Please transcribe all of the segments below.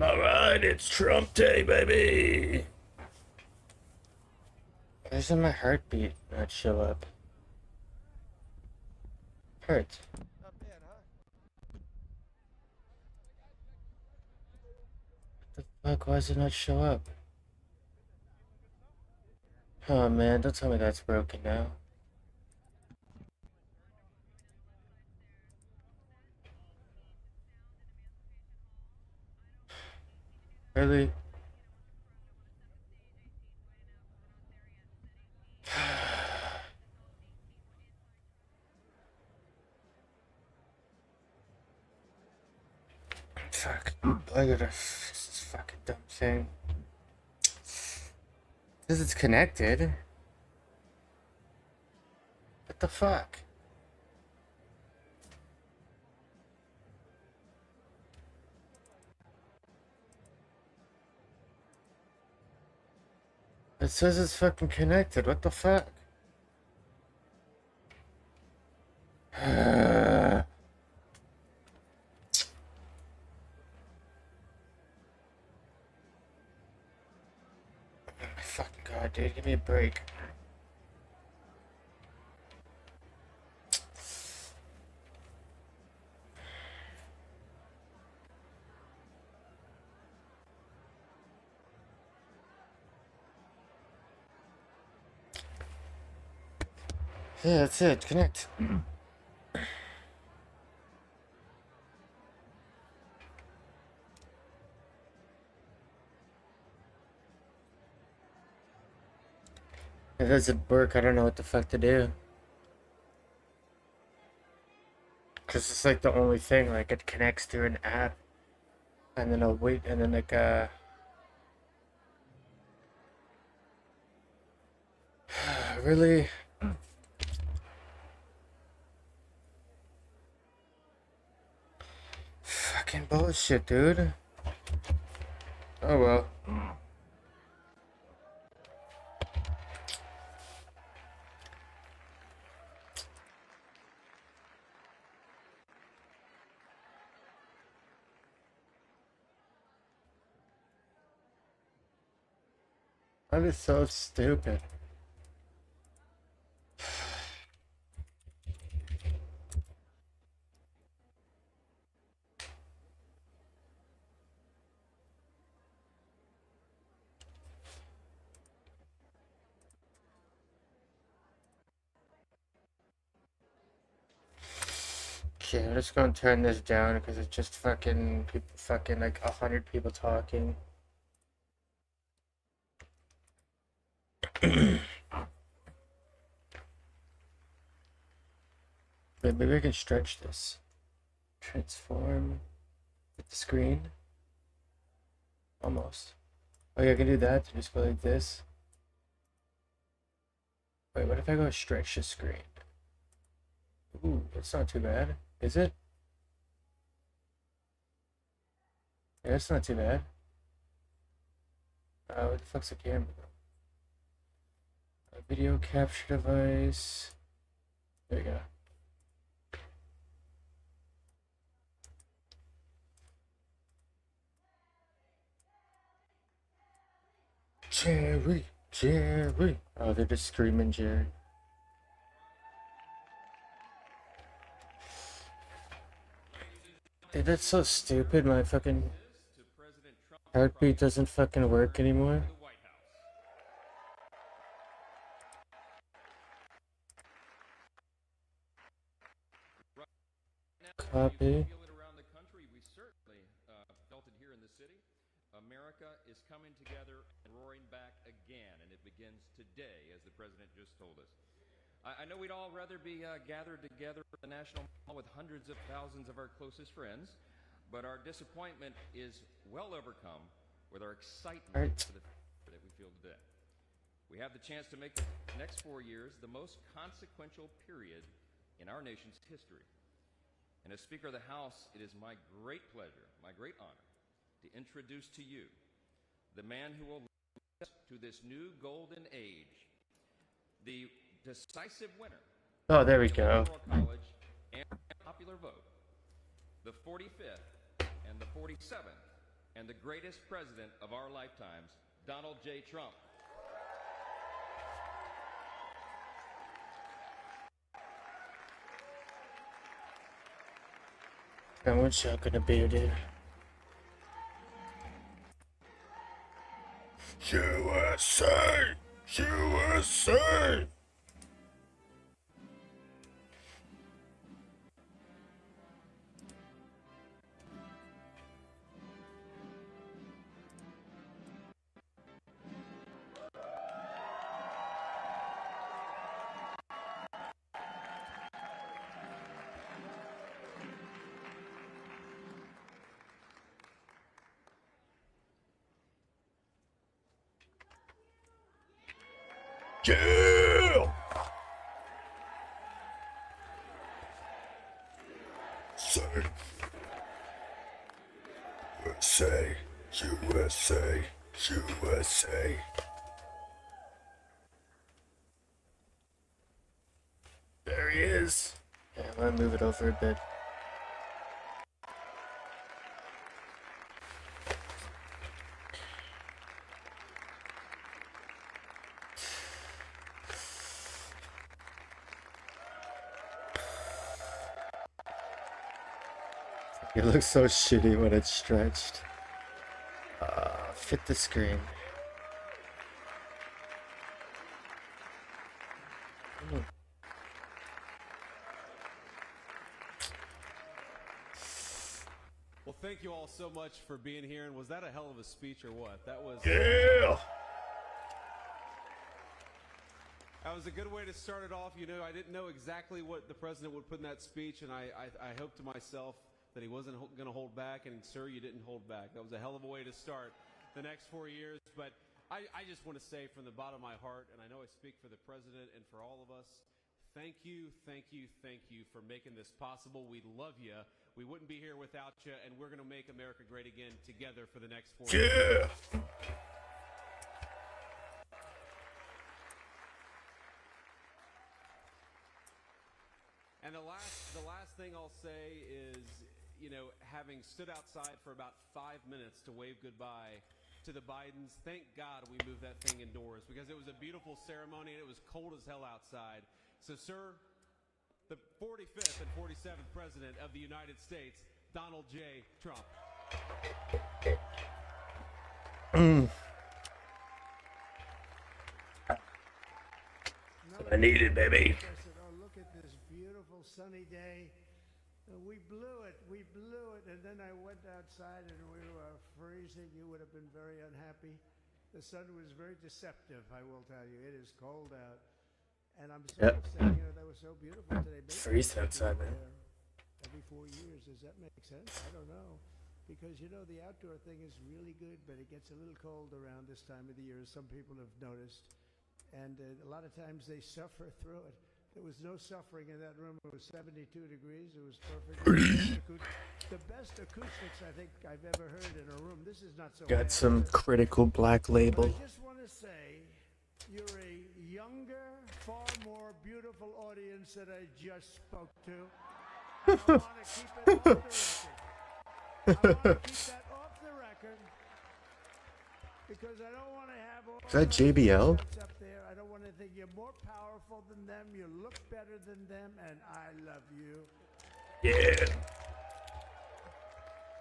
Alright, it's Trump Day, baby! Why doesn't my heartbeat not show up? Hurt. Not bad, huh? What the fuck? Why does it not show up? Oh man, don't tell me that's broken now. Really? Fuck. I gotta fix this fucking dumb thing. Says it's connected. What the fuck? It says it's fucking connected. What the fuck? My fucking god, dude, give me a break. Yeah, that's it. Connect. If it doesn't work, I don't know what the fuck to do. Cause it's like the only thing, like it connects through an app. And then I'll wait, and then like, really? Fucking bullshit, dude. Oh well. That is so stupid. Okay, I'm just gonna turn this down because it's just fucking people, fucking like 100 people talking. Wait, maybe I can stretch this. Transform the screen. Almost. Oh yeah, I can do that to just go like this. Wait, what if I go stretch the screen? Ooh, that's not too bad. Is it? Yeah, it's not too bad. What the fuck's the camera? A video capture device. There you go. Jerry, Jerry. Oh, they're just screaming Jerry. Dude, that's so stupid. My fucking heartbeat doesn't fucking work anymore. Copy. America is coming together and roaring back again, and it begins today, as the president just told us. I know we'd all rather be gathered together at the National Mall with hundreds of thousands of our closest friends, but our disappointment is well overcome with our excitement for the future that we feel today. We have the chance to make the next 4 years the most consequential period in our nation's history. And as Speaker of the House, it is my great pleasure, my great honor, to introduce to you the man who will lead us to this new golden age, the decisive winner. Oh, there we go. College and popular vote, the 45th and the 47th and the greatest president of our lifetimes, Donald J. Trump. And one shot gonna be dude. USA! USA! Yeah! USA, USA, USA. There he is. Yeah, I'm gonna move it over a bit. It looks so shitty when it's stretched. Fit the screen. Well, thank you all so much for being here. And was that a hell of a speech or what? That was... Yeah! That was a good way to start it off. You know, I didn't know exactly what the president would put in that speech, and I hoped to myself that he wasn't going to hold back, and sir, you didn't hold back. That was a hell of a way to start the next 4 years. But I just want to say from the bottom of my heart, and I know I speak for the president and for all of us, thank you, thank you, thank you for making this possible. We love you. We wouldn't be here without you, and we're going to make America great again together for the next 4 years. Yeah! And the last thing I'll say is, you know, having stood outside for about 5 minutes to wave goodbye to the Bidens, thank God we moved that thing indoors because it was a beautiful ceremony and it was cold as hell outside. So, sir, the 45th and 47th President of the United States, Donald J. Trump. I need it, baby. Look at this beautiful sunny day. We blew it, and then I went outside and we were freezing. You would have been very unhappy. The sun was very deceptive, I will tell you. It is cold out. And I'm so saying, you know, that was so beautiful today. Freeze outside, man. Every 4 years, does that make sense? I don't know. Because, you know, the outdoor thing is really good, but it gets a little cold around this time of the year, as some people have noticed. And a lot of times they suffer through it. There was no suffering in that room. It was 72 degrees. It was perfect. The best acoustics I think I've ever heard in a room. This is not so Got bad. some critical black label. But I just want to say, you're a younger, far more beautiful audience that I just spoke to. And I want to keep it off the record. I want to keep that off the record because I don't want to have all Is that JBL? up there. I don't want to think you're more powerful than them. You look better than them, and I love you. Yeah.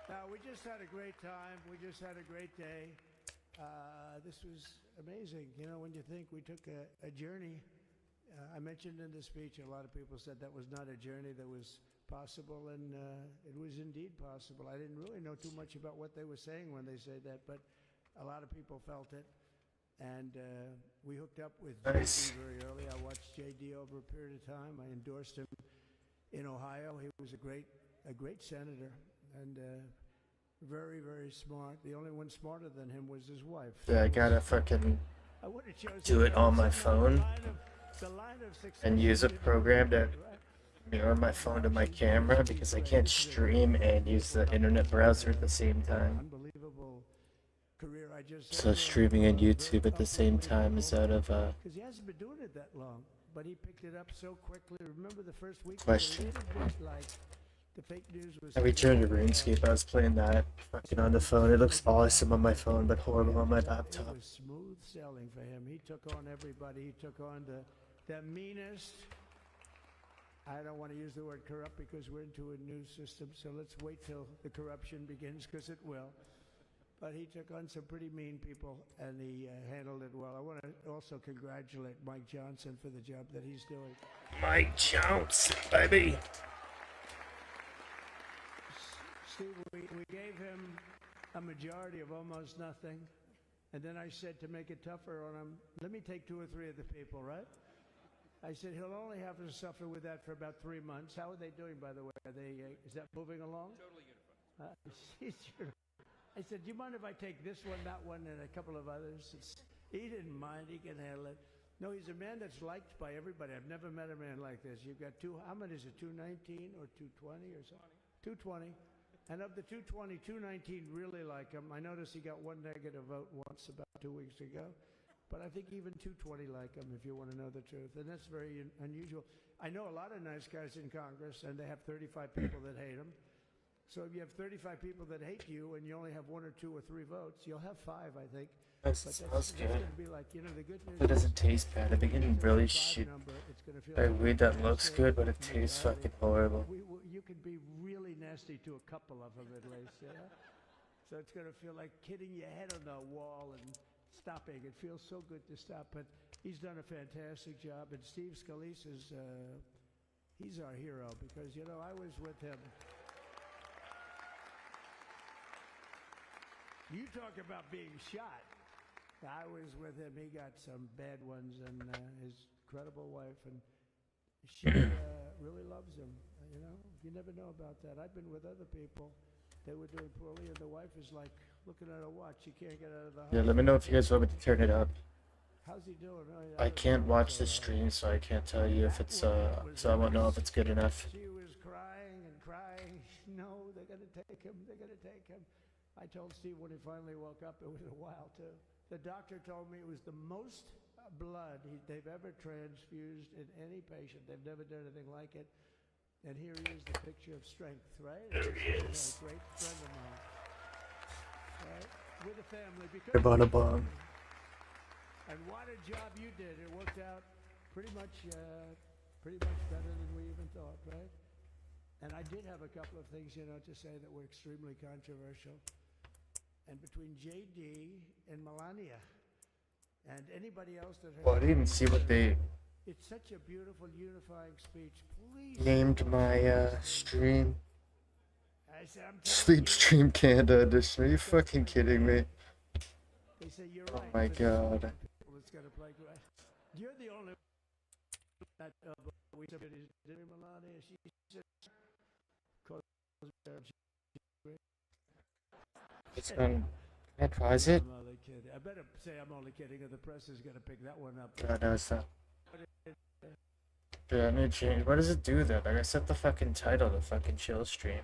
Now, we just had a great time. We just had a great day. This was amazing. You know, when you think we took a journey, I mentioned in the speech, a lot of people said that was not a journey that was possible, and it was indeed possible. I didn't really know too much about what they were saying when they said that, but a lot of people felt it. And we hooked up with Nice. JD very early. I watched JD over a period of time. I endorsed him in Ohio. He was a great senator and very, very smart. The only one smarter than him was his wife. Yeah, I gotta fucking I would have chosen do it on my phone the line of success and use a didn't program to right? mirror my phone to my camera because I can't stream and use the internet browser at the same time. Unbelievable career. I just So streaming on YouTube at the same time is out of because he hasn't been doing it that long, but he picked it up so quickly. Remember the first week? Question. It was a little bit like the fake news was. I returned to RuneScape. I was playing that fucking on the phone. It looks awesome on my phone, but horrible on my It laptop. was smooth sailing for him. He took on everybody. He took on the meanest. I don't want to use the word corrupt because we're into a new system, so let's wait till the corruption begins, because it will. But he took on some pretty mean people, and he handled it well. I want to also congratulate Mike Johnson for the job that he's doing. Mike Johnson, baby. Steve, we gave him a majority of almost nothing, and then I said to make it tougher on him, let me take 2 or 3 of the people, right? I said he'll only have to suffer with that for about 3 months. How are they doing, by the way? Are they? Is that moving along? Totally unified. I said, do you mind if I take this one, that one, and a couple of others? He didn't mind. He can handle it. No, he's a man that's liked by everybody. I've never met a man like this. You've got how many is it, 219 or 220 or something? 220. And of the 220, 219 really like him. I noticed he got 1 negative vote once about 2 weeks ago. But I think even 220 like him, if you want to know the truth. And that's very unusual. I know a lot of nice guys in Congress, and they have 35 people that hate him. So if you have 35 people that hate you, and you only have 1 or 2 or 3 votes, you'll have 5, I think. That But smells good. going to be like, the good news It doesn't taste bad. I've been getting really shit. Like weed that looks good, but it tastes fucking horrible. You can be really nasty to a couple of them at least, yeah? So it's going to feel like hitting your head on the wall and stopping. It feels so good to stop, but he's done a fantastic job. And Steve Scalise is, he's our hero because, I was with him. You talk about being shot. I was with him. He got some bad ones, and his incredible wife, and she really loves him. You never know about that. I've been with other people. They were doing poorly, and the wife is like looking at her watch. She can't get out of the house. Yeah, let me know if you guys want me to turn it up. How's he doing? I can't watch the stream, so I can't tell you if it's so I won't know if it's good enough. She was crying and crying. No, they're gonna take him. They're gonna take him. I told Steve when he finally woke up, it was a while too. The doctor told me it was the most blood they've ever transfused in any patient. They've never done anything like it. And here he is, the picture of strength, right? There he is. A great friend of mine, right? With a family. Because Bong. and what a job you did. It worked out pretty much better than we even thought, right? And I did have a couple of things, to say that were extremely controversial. And between JD and Melania and anybody else that Well, I didn't see what they it's such a beautiful unifying speech. Please named my stream. I said, I'm telling Sleep you, Stream Canada edition. Are you fucking kidding me? they say you're Oh right. my but there's some God. people that's gonna play right. You're the only that we said did Melania. She said It's been. Can I pause it? I'm only kidding. I better say I'm only kidding, or the press is going to pick that one up. God, no, it's not. Yeah, I need to change. What does it do then? Like, I set the fucking title to fucking chill stream.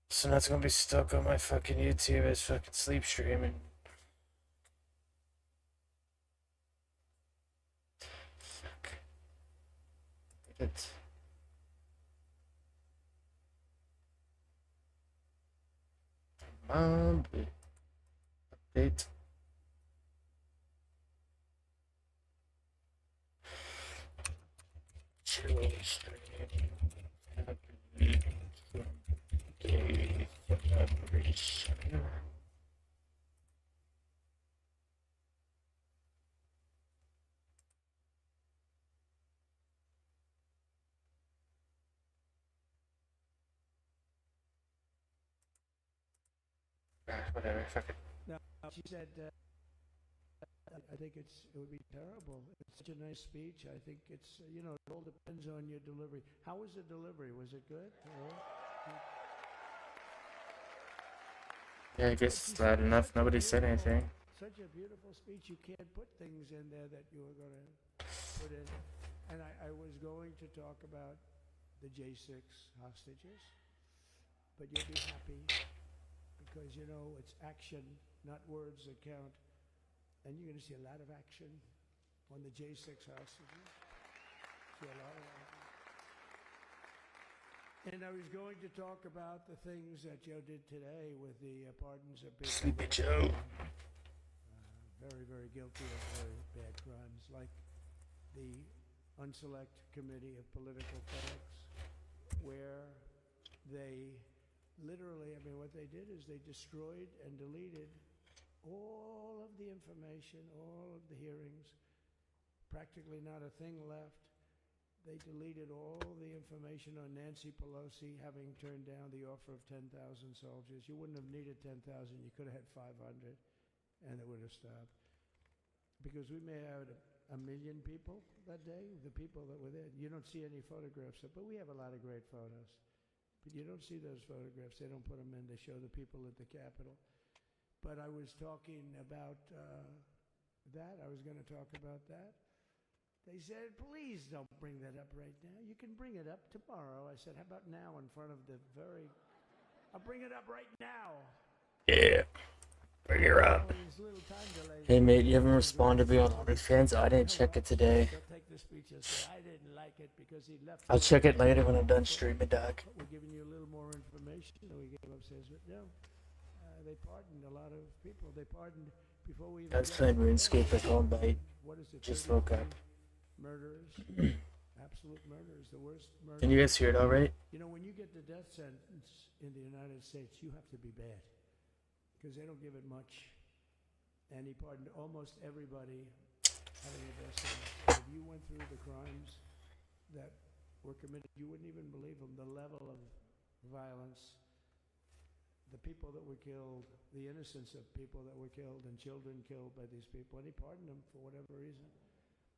So now it's gonna be stuck on my fucking YouTube as fucking sleep streaming. Fuck. It. Update. Chill stream. Happy celebration. Whatever, fuck it. No, she said, I think it would be terrible. It's such a nice speech. I think it's, it all depends on your delivery. How was the delivery? Was it good? Yeah, I guess it's loud enough. Nobody said anything. Such a beautiful speech. You can't put things in there that you were going to put in. And I was going to talk about the J6 hostages, but you'll be happy because, it's action, not words that count. And you're going to see a lot of action on the J6 hostages. See a lot of action. And I was going to talk about the things that Joe did today with the pardons of people. Sleepy Joe. Very, very guilty of very bad crimes, like the Unselect Committee of Political Facts, where they literally, I mean, what they did is they destroyed and deleted all of the information, all of the hearings, practically not a thing left. They deleted all the information on Nancy Pelosi having turned down the offer of 10,000 soldiers. You wouldn't have needed 10,000. You could have had 500, and it would have stopped. Because we may have a million people that day, the people that were there. You don't see any photographs, but we have a lot of great photos. But you don't see those photographs. They don't put them in. They show the people at the Capitol. But I was talking about that. I was going to talk about that. They said, please don't bring that up right now. You can bring it up tomorrow. I said, how about now in front of the very... I'll bring it up right now. Yeah. Bring her up. Oh, there's little time delays. Hey mate, you haven't responded to me on OnlyFans. I didn't check it today. They'll take the speech and say, I didn't like it because he left. I'll check it later when I'm done streaming, Doc. We're giving you a little more information than we gave upstairs. But no, they pardoned a lot of people. They pardoned before we even... I was playing RuneScape at home, mate. What is it? Just woke up. Murderers. Absolute murderers. The worst murder. Can you guys hear it all right? You know, when you get the death sentence in the United States, you have to be bad. Because they don't give it much. And he pardoned almost everybody having a death sentence. If you went through the crimes that were committed, you wouldn't even believe them. The level of violence, the people that were killed, the innocence of people that were killed, and children killed by these people. And he pardoned them for whatever reason.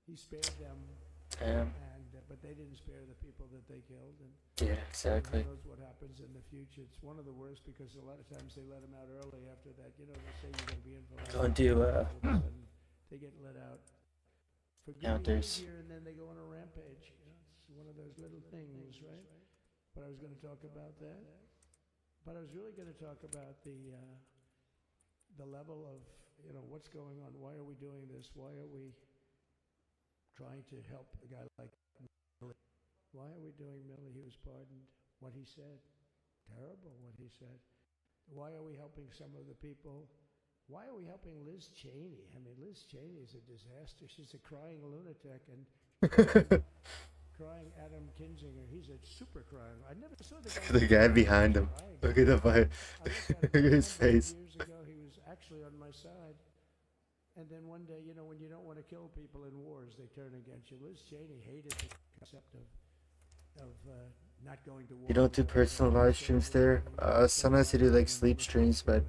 He spared them, and but they didn't spare the people that they killed. And Yeah, exactly. who knows what happens in the future? It's one of the worst because a lot of times they let them out early after that. You know, they say you're going to be in for life. Don't do, All of a sudden, they get let out for good Counters. behavior, and then they go on a rampage. You know, it's one of those little things, right? But I was going to talk about that. But I was really going to talk about the level of, you know, what's going on. Why are we doing this? Why are we trying to help a guy like Millie? Why are we doing Millie? He was pardoned. What he said, terrible what he said. Why are we helping some of the people? Why are we helping Liz Cheney? I mean, Liz Cheney is a disaster. She's a crying lunatic and crying Adam Kinzinger. He's a super crying. I never saw the guy. The guy behind him. Crying. Look at the fight. Look at his face. Years ago, he was actually on my side. And then one day, you know, when you don't want to kill people in wars, they turn against you. Liz Cheney hated the concept of not going to war. You don't do personal live streams there? Sometimes I do like sleep streams, but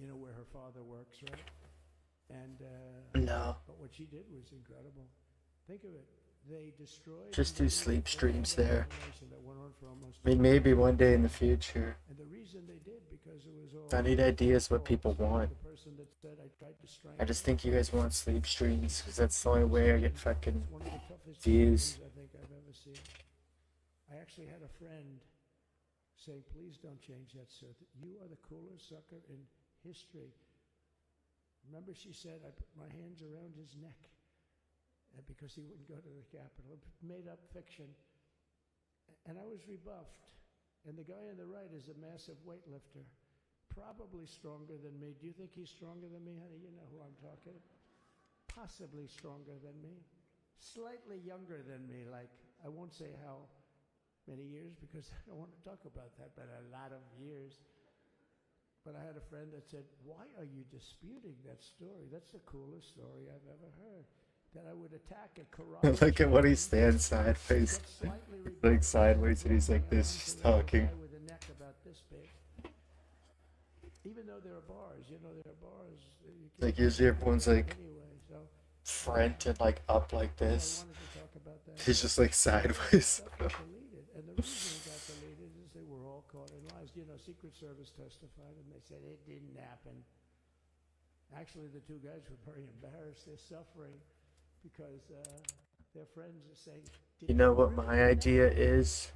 You know, where her father works, right? And, no. but what she did was incredible. Think of it. They destroyed... Just do sleep streams there. That went on for almost I mean, maybe one day in the future. And the reason they did, because it was all... I need ideas what people want. The person that said I tried to I just think you guys want sleep streams, because that's the only It's way I get fucking one of the toughest views. things I think I've ever seen. I actually had a friend say, please don't change that, sir. You are the coolest sucker in history. Remember she said, I put my hands around his neck because he wouldn't go to the Capitol. Made up fiction. And I was rebuffed. And the guy on the right is a massive weightlifter. Probably stronger than me. Do you think he's stronger than me, honey? You know who I'm talking about. Possibly stronger than me. Slightly younger than me, like, I won't say how many years because I don't want to talk about that, but a lot of years. But I had a friend that said, why are you disputing that story? That's the coolest story I've ever heard. That I would attack a karate. Look at what he stands sideways. Get slightly Like sideways, and he's like this, just talking. With a neck about this big. Even though there are bars, you know, there are bars. You can't Like usually everyone's like anyway, so front and like up like I this. wanted to talk about that. He's just like sideways. Stuff got deleted, and the reason it got deleted is they were all caught in lies. You know, Secret Service testified, and they said it didn't happen. Actually, the two guys were very embarrassed. They're suffering because their friends are saying, You know what my idea is?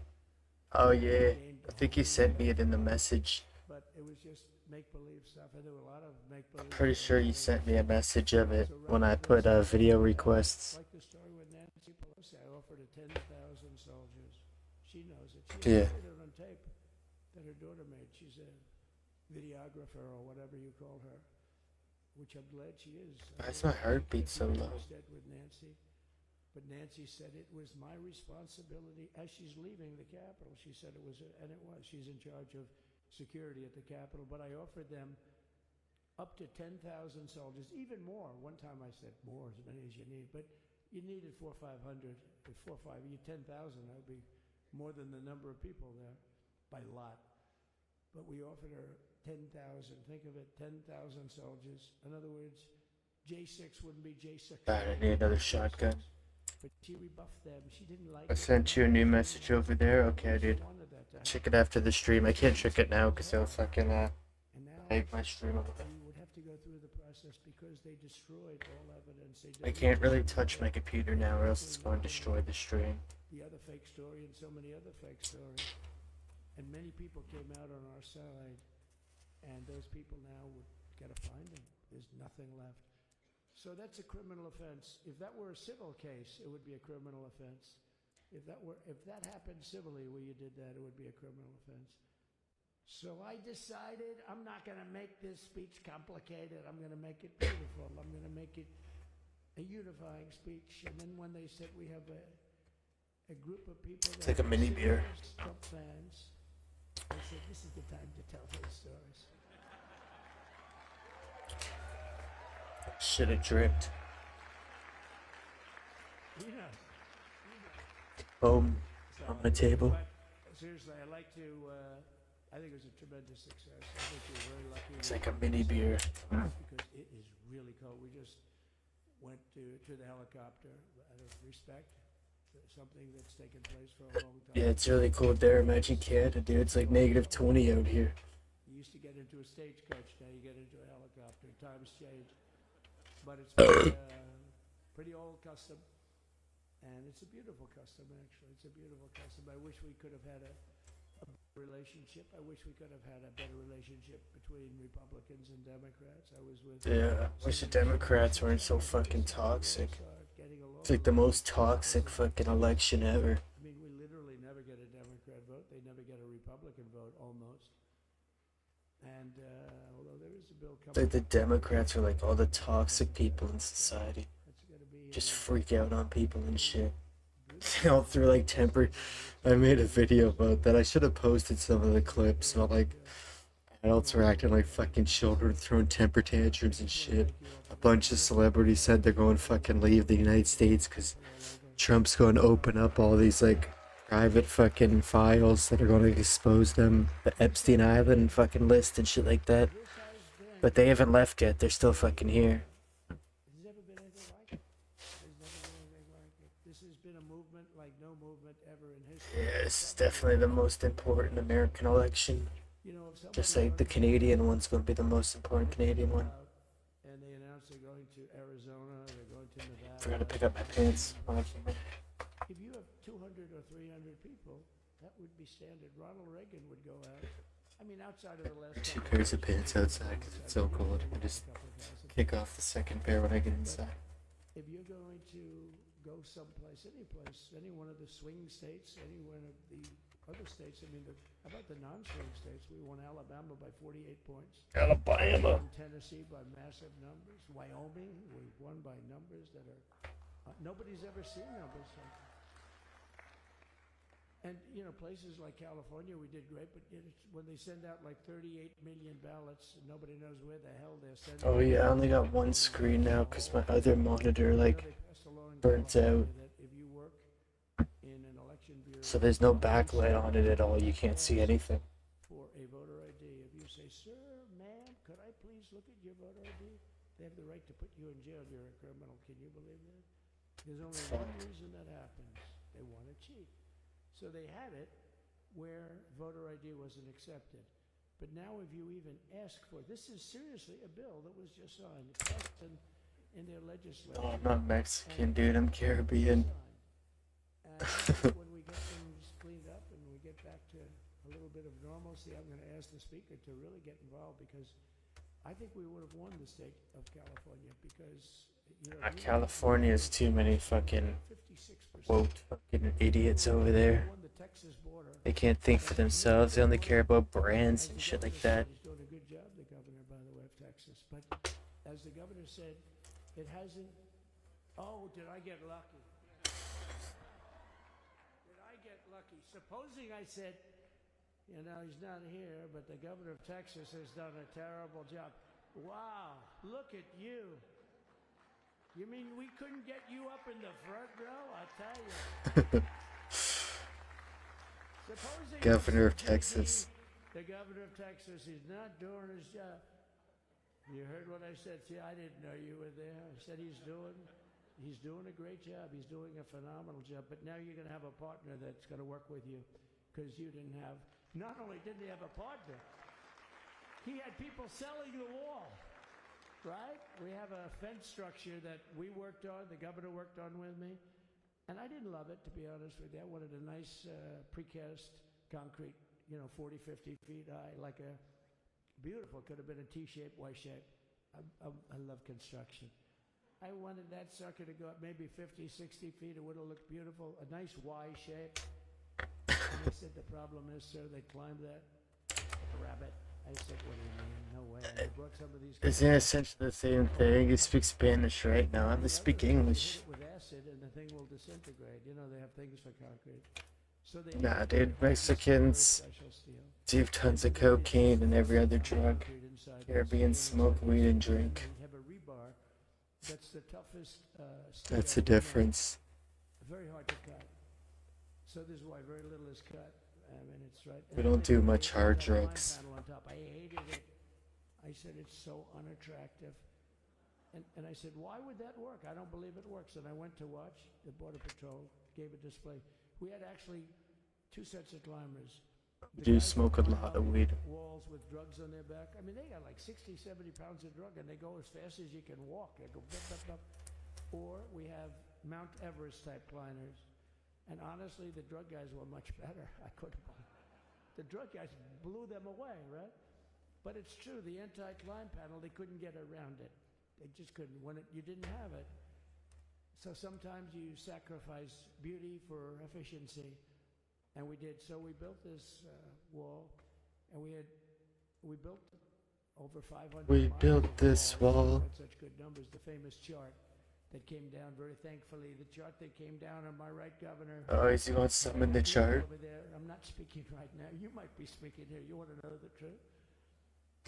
Oh yeah, I think he sent me it in the message. but it was just make-believe stuff, and there were a lot of make-believe. Pretty sure you sent me a message of it when I put video requests. Like the story with Nancy Pelosi, I offered her 10,000 soldiers. She knows it. She Yeah. recorded it on tape that her daughter made. She's a videographer or whatever you call her, which I'm glad she is. Why's my heartbeat so low? Instead with Nancy. But Nancy said it was my responsibility as she's leaving the Capitol. She said it was, and it was. She's in charge of security at the Capitol. But I offered them up to 10,000 soldiers, even more. One time I said more, as many as you need. But you needed 400 or 500. If 4 or 5, you 10,000, that would be more than the number of people there by lot. But we offered her 10,000. Think of it, 10,000 soldiers. In other words, J6 wouldn't be J6. God, I need another shotgun. But she rebuffed them. She didn't like I it. sent you a new message over there. Okay, dude. She wanted that to happen. Check it after the stream. I can't check it now because they'll fucking And now make my stream over. you would have to go through the process because they destroyed all evidence. They I can't really touch my computer now or else it's going to destroy the stream. the other fake story and so many other fake stories. And many people came out on our side, and those people now would gotta find them. There's nothing left. So that's a criminal offense. If that were a civil case, it would be a criminal offense. If that happened civilly where you did that, it would be a criminal offense. So I decided I'm not going to make this speech complicated. I'm going to make it beautiful. I'm going to make it a unifying speech. And then when they said we have a group of people It's that like a mini beer. are Trump fans, I said this is the time to tell those stories. Should have dripped. You know. Boom. So, On the table. but seriously, I'd like to. I think it was a tremendous success. I think you're very lucky. It's like a mini beer. Because it is really cold. We just went to the helicopter out of respect for something that's taken place for a long time. Yeah, it's really cold there. Imagine Canada, dude. It's like negative 20 out here. You used to get into a stagecoach. Now you get into a helicopter. Times change. But it's pretty old custom. And it's a beautiful custom, actually. It's a beautiful custom. I wish we could have had a relationship. I wish we could have had a better relationship between Republicans and Democrats. I was with... Yeah, I wish the Democrats weren't so fucking toxic. It's like the most toxic fucking election ever. I mean, we literally never get a Democrat vote. They never get a Republican vote, almost. And although there is a bill coming... It's like the Democrats are like all the toxic people in society. That's gonna be, Just freak out on people and shit. All through like temper. I made a video about that. I should have posted some of the clips about like adults were acting like fucking children, throwing temper tantrums and shit. A bunch of celebrities said they're going to fucking leave the United States because Trump's going to open up all these like private fucking files that are going to expose them, the Epstein Island fucking list and shit like that. But they haven't left yet. They're still fucking here. There's never been anything like it. There's never been anything like it. This has been a movement like no movement ever in history. Yeah, this is definitely the most important American election. You know, if Just somebody like the Canadian one's going to be the most important Canadian one. and they announce they're going to Arizona, they're going to Nevada. Forgot to pick up my pants when I came in. If you have 200 or 300 people, that would be standard. Ronald Reagan would go out. I mean, outside of the last... Two pairs of pants outside because it's so cold. I just kick off the second pair when I get inside. If you're going to go someplace, any one of the swing states, any one of the other states, I mean, how about the non-swing states? We won Alabama by 48 points. Alabama. And Tennessee by massive numbers. Wyoming, we won by numbers that are... nobody's ever seen numbers like that. And, you know, places like California, we did great, but when they send out like 38 million ballots, nobody knows where the hell they're sending. Oh yeah, I only got one screen now because my other monitor like burnt out. That if you work in an election bureau, So there's no backlight on it at all. You can't see anything. for a voter ID, if you say, "Sir, ma'am, could I please look at your voter ID?" They have the right to put you in jail. You're a criminal. Can you believe that? There's only one reason that happens. They want to cheat. So they had it where voter ID wasn't accepted. But now if you even ask for, this is seriously a bill that was just signed, it passed in their legislature. No, I'm not Mexican, dude. I'm Caribbean. And when we get things cleaned up and we get back to a little bit of normalcy, I'm going to ask the speaker to really get involved because I think we would have won the state of California because California has too many fucking 56%. woke fucking idiots over there. Won the Texas border. They can't think for themselves. They only care about brands and shit like that. He's doing a good job, the governor, by the way, of Texas. But as the governor said, it hasn't. Oh, did I get lucky? Did I get lucky? Supposing I said, you know, he's not here, but the governor of Texas has done a terrible job. Wow, look at you. You mean we couldn't get you up in the front row? I tell you. Supposing Governor of JD, Texas. the governor of Texas is not doing his job. You heard what I said. See, I didn't know you were there. I said he's doing a great job. He's doing a phenomenal job. But now you're going to have a partner that's going to work with you because you didn't have. Not only didn't he have a partner, he had people selling the wall. Right? We have a fence structure that we worked on, the governor worked on with me, and I didn't love it, to be honest with you. I wanted a nice precast concrete, 40, 50 feet high, like a beautiful, could have been a T-shape, Y-shape. I love construction. I wanted that sucker to go up maybe 50, 60 feet. It would have looked beautiful, a nice Y shape. And they said the problem is, sir, they climbed that rabbit. I said, what do you mean? No way. And they brought some of these Isn't it essentially the same thing? You speak Spanish right now. I speak English. with acid and the thing will disintegrate. They have things for concrete. So they Nah, dude. Mexicans do tons of cocaine and every other drug. Caribbean smoke weed and drink. have a rebar that's the toughest steel That's the on the net. difference. Very hard to cut. So this is why very little is cut. I mean, it's right. We don't do much hard That line drugs. panel on top, I hated it. I said it's so unattractive. And I said, why would that work? I don't believe it works. And I went to watch the Border Patrol, gave a display. We had actually two sets of climbers. We The do guys smoke that a climb lot up of weed. walls with drugs on their back. I mean, they got like 60, 70 pounds of drug, and they go as fast as you can walk. They go blah, blah, blah. Or we have Mount Everest type climbers. And honestly, the drug guys were much better. I couldn't believe it. The drug guys blew them away, right? But it's true, the anti-climb panel, they couldn't get around it. They just couldn't. You didn't have it. So sometimes you sacrifice beauty for efficiency. And we did. So we built this wall, and we built over 500 We miles built of this walls. wall. We had such good numbers. The famous chart that came down, very thankfully, the chart that came down on my right, Governor. Oh, is he going to summon the chart? Over there. I'm not speaking right now. You might be speaking here. You want to know the truth?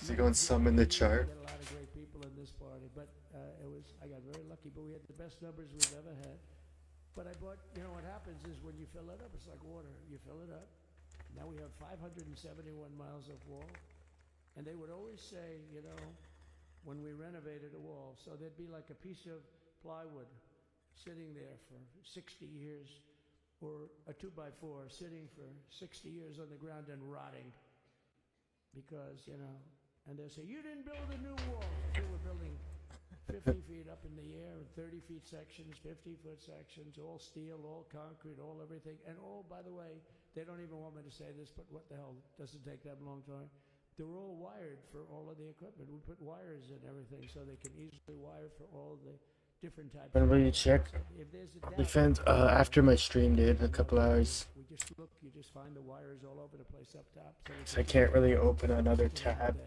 Is he going to summon the chart? We had a lot of great people in this party, but I got very lucky, but we had the best numbers we've ever had. But I bought, what happens is when you fill it up, it's like water. You fill it up. Now we have 571 miles of wall. And they would always say, when we renovated a wall, so there'd be like a piece of plywood sitting there for 60 years, or a 2x4 sitting for 60 years on the ground and rotting. Because, and they'll say, you didn't build a new wall. We were building 50 feet up in the air, 30 feet sections, 50-foot sections, all steel, all concrete, all everything. And all, by the way, they don't even want me to say this, but what the hell, it doesn't take that long time. They were all wired for all of the equipment. We put wires in everything so they can easily wire for all the different types. When will you check? If there's a We doubt, found after my stream, dude, in a couple hours. we just look, you just find the wires all over the place up top. So I can't really open another we have tab. to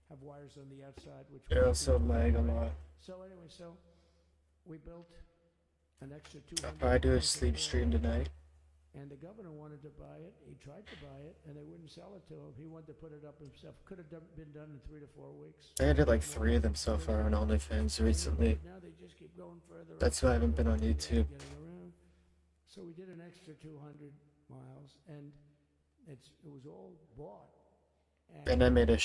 have wires on the outside, which It we also do. lag a lot. So anyway, we built an extra I'll 200. probably do a miles of sleep wall. stream tonight. And the governor wanted to buy it. He tried to buy it, and they wouldn't sell it to him. He wanted to put it up himself. Could have been done in 3 to 4 weeks. I did like 3 of them so far on OnlyFans recently. Now they just keep going further. That's why I haven't been on YouTube. Getting around. So we did an extra 200 miles, and it was all bought. And I made a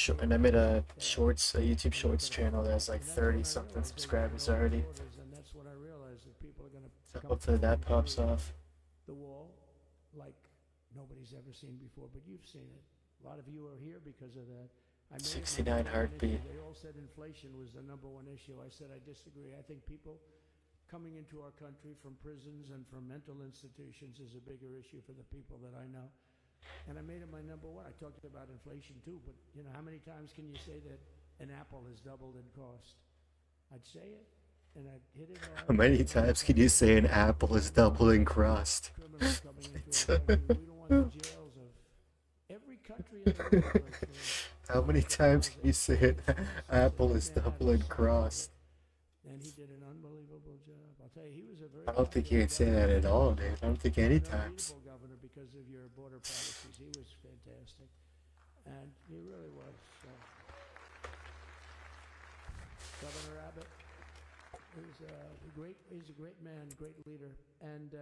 shorts, a YouTube Shorts channel that has like 30 something subscribers already. And that's when I realized that people are going to So hopefully that pops off. the wall like nobody's ever seen before, but you've seen it. A lot of you are here because of that. I made it my 69 number one heartbeat. issue. They all said inflation was the number one issue. I said I disagree. I think people coming into our country from prisons and from mental institutions is a bigger issue for the people that I know. And I made it my number one. I talked about inflation too, but how many times can you say that an apple has doubled in cost? I'd say it. and I hit it hard. How many times can you say an apple is double in crust? Criminals coming into our country. We don't want the jails of every country in the world. Virtually. How many times can you say an apple is double in crust? And he did an unbelievable job. I'll tell you, he was a very. I don't think you can say that at all, dude. I don't think any An times. unbeatable governor because of your border policies. He was fantastic, and he really was. Governor Abbott is he's a great man, great leader, and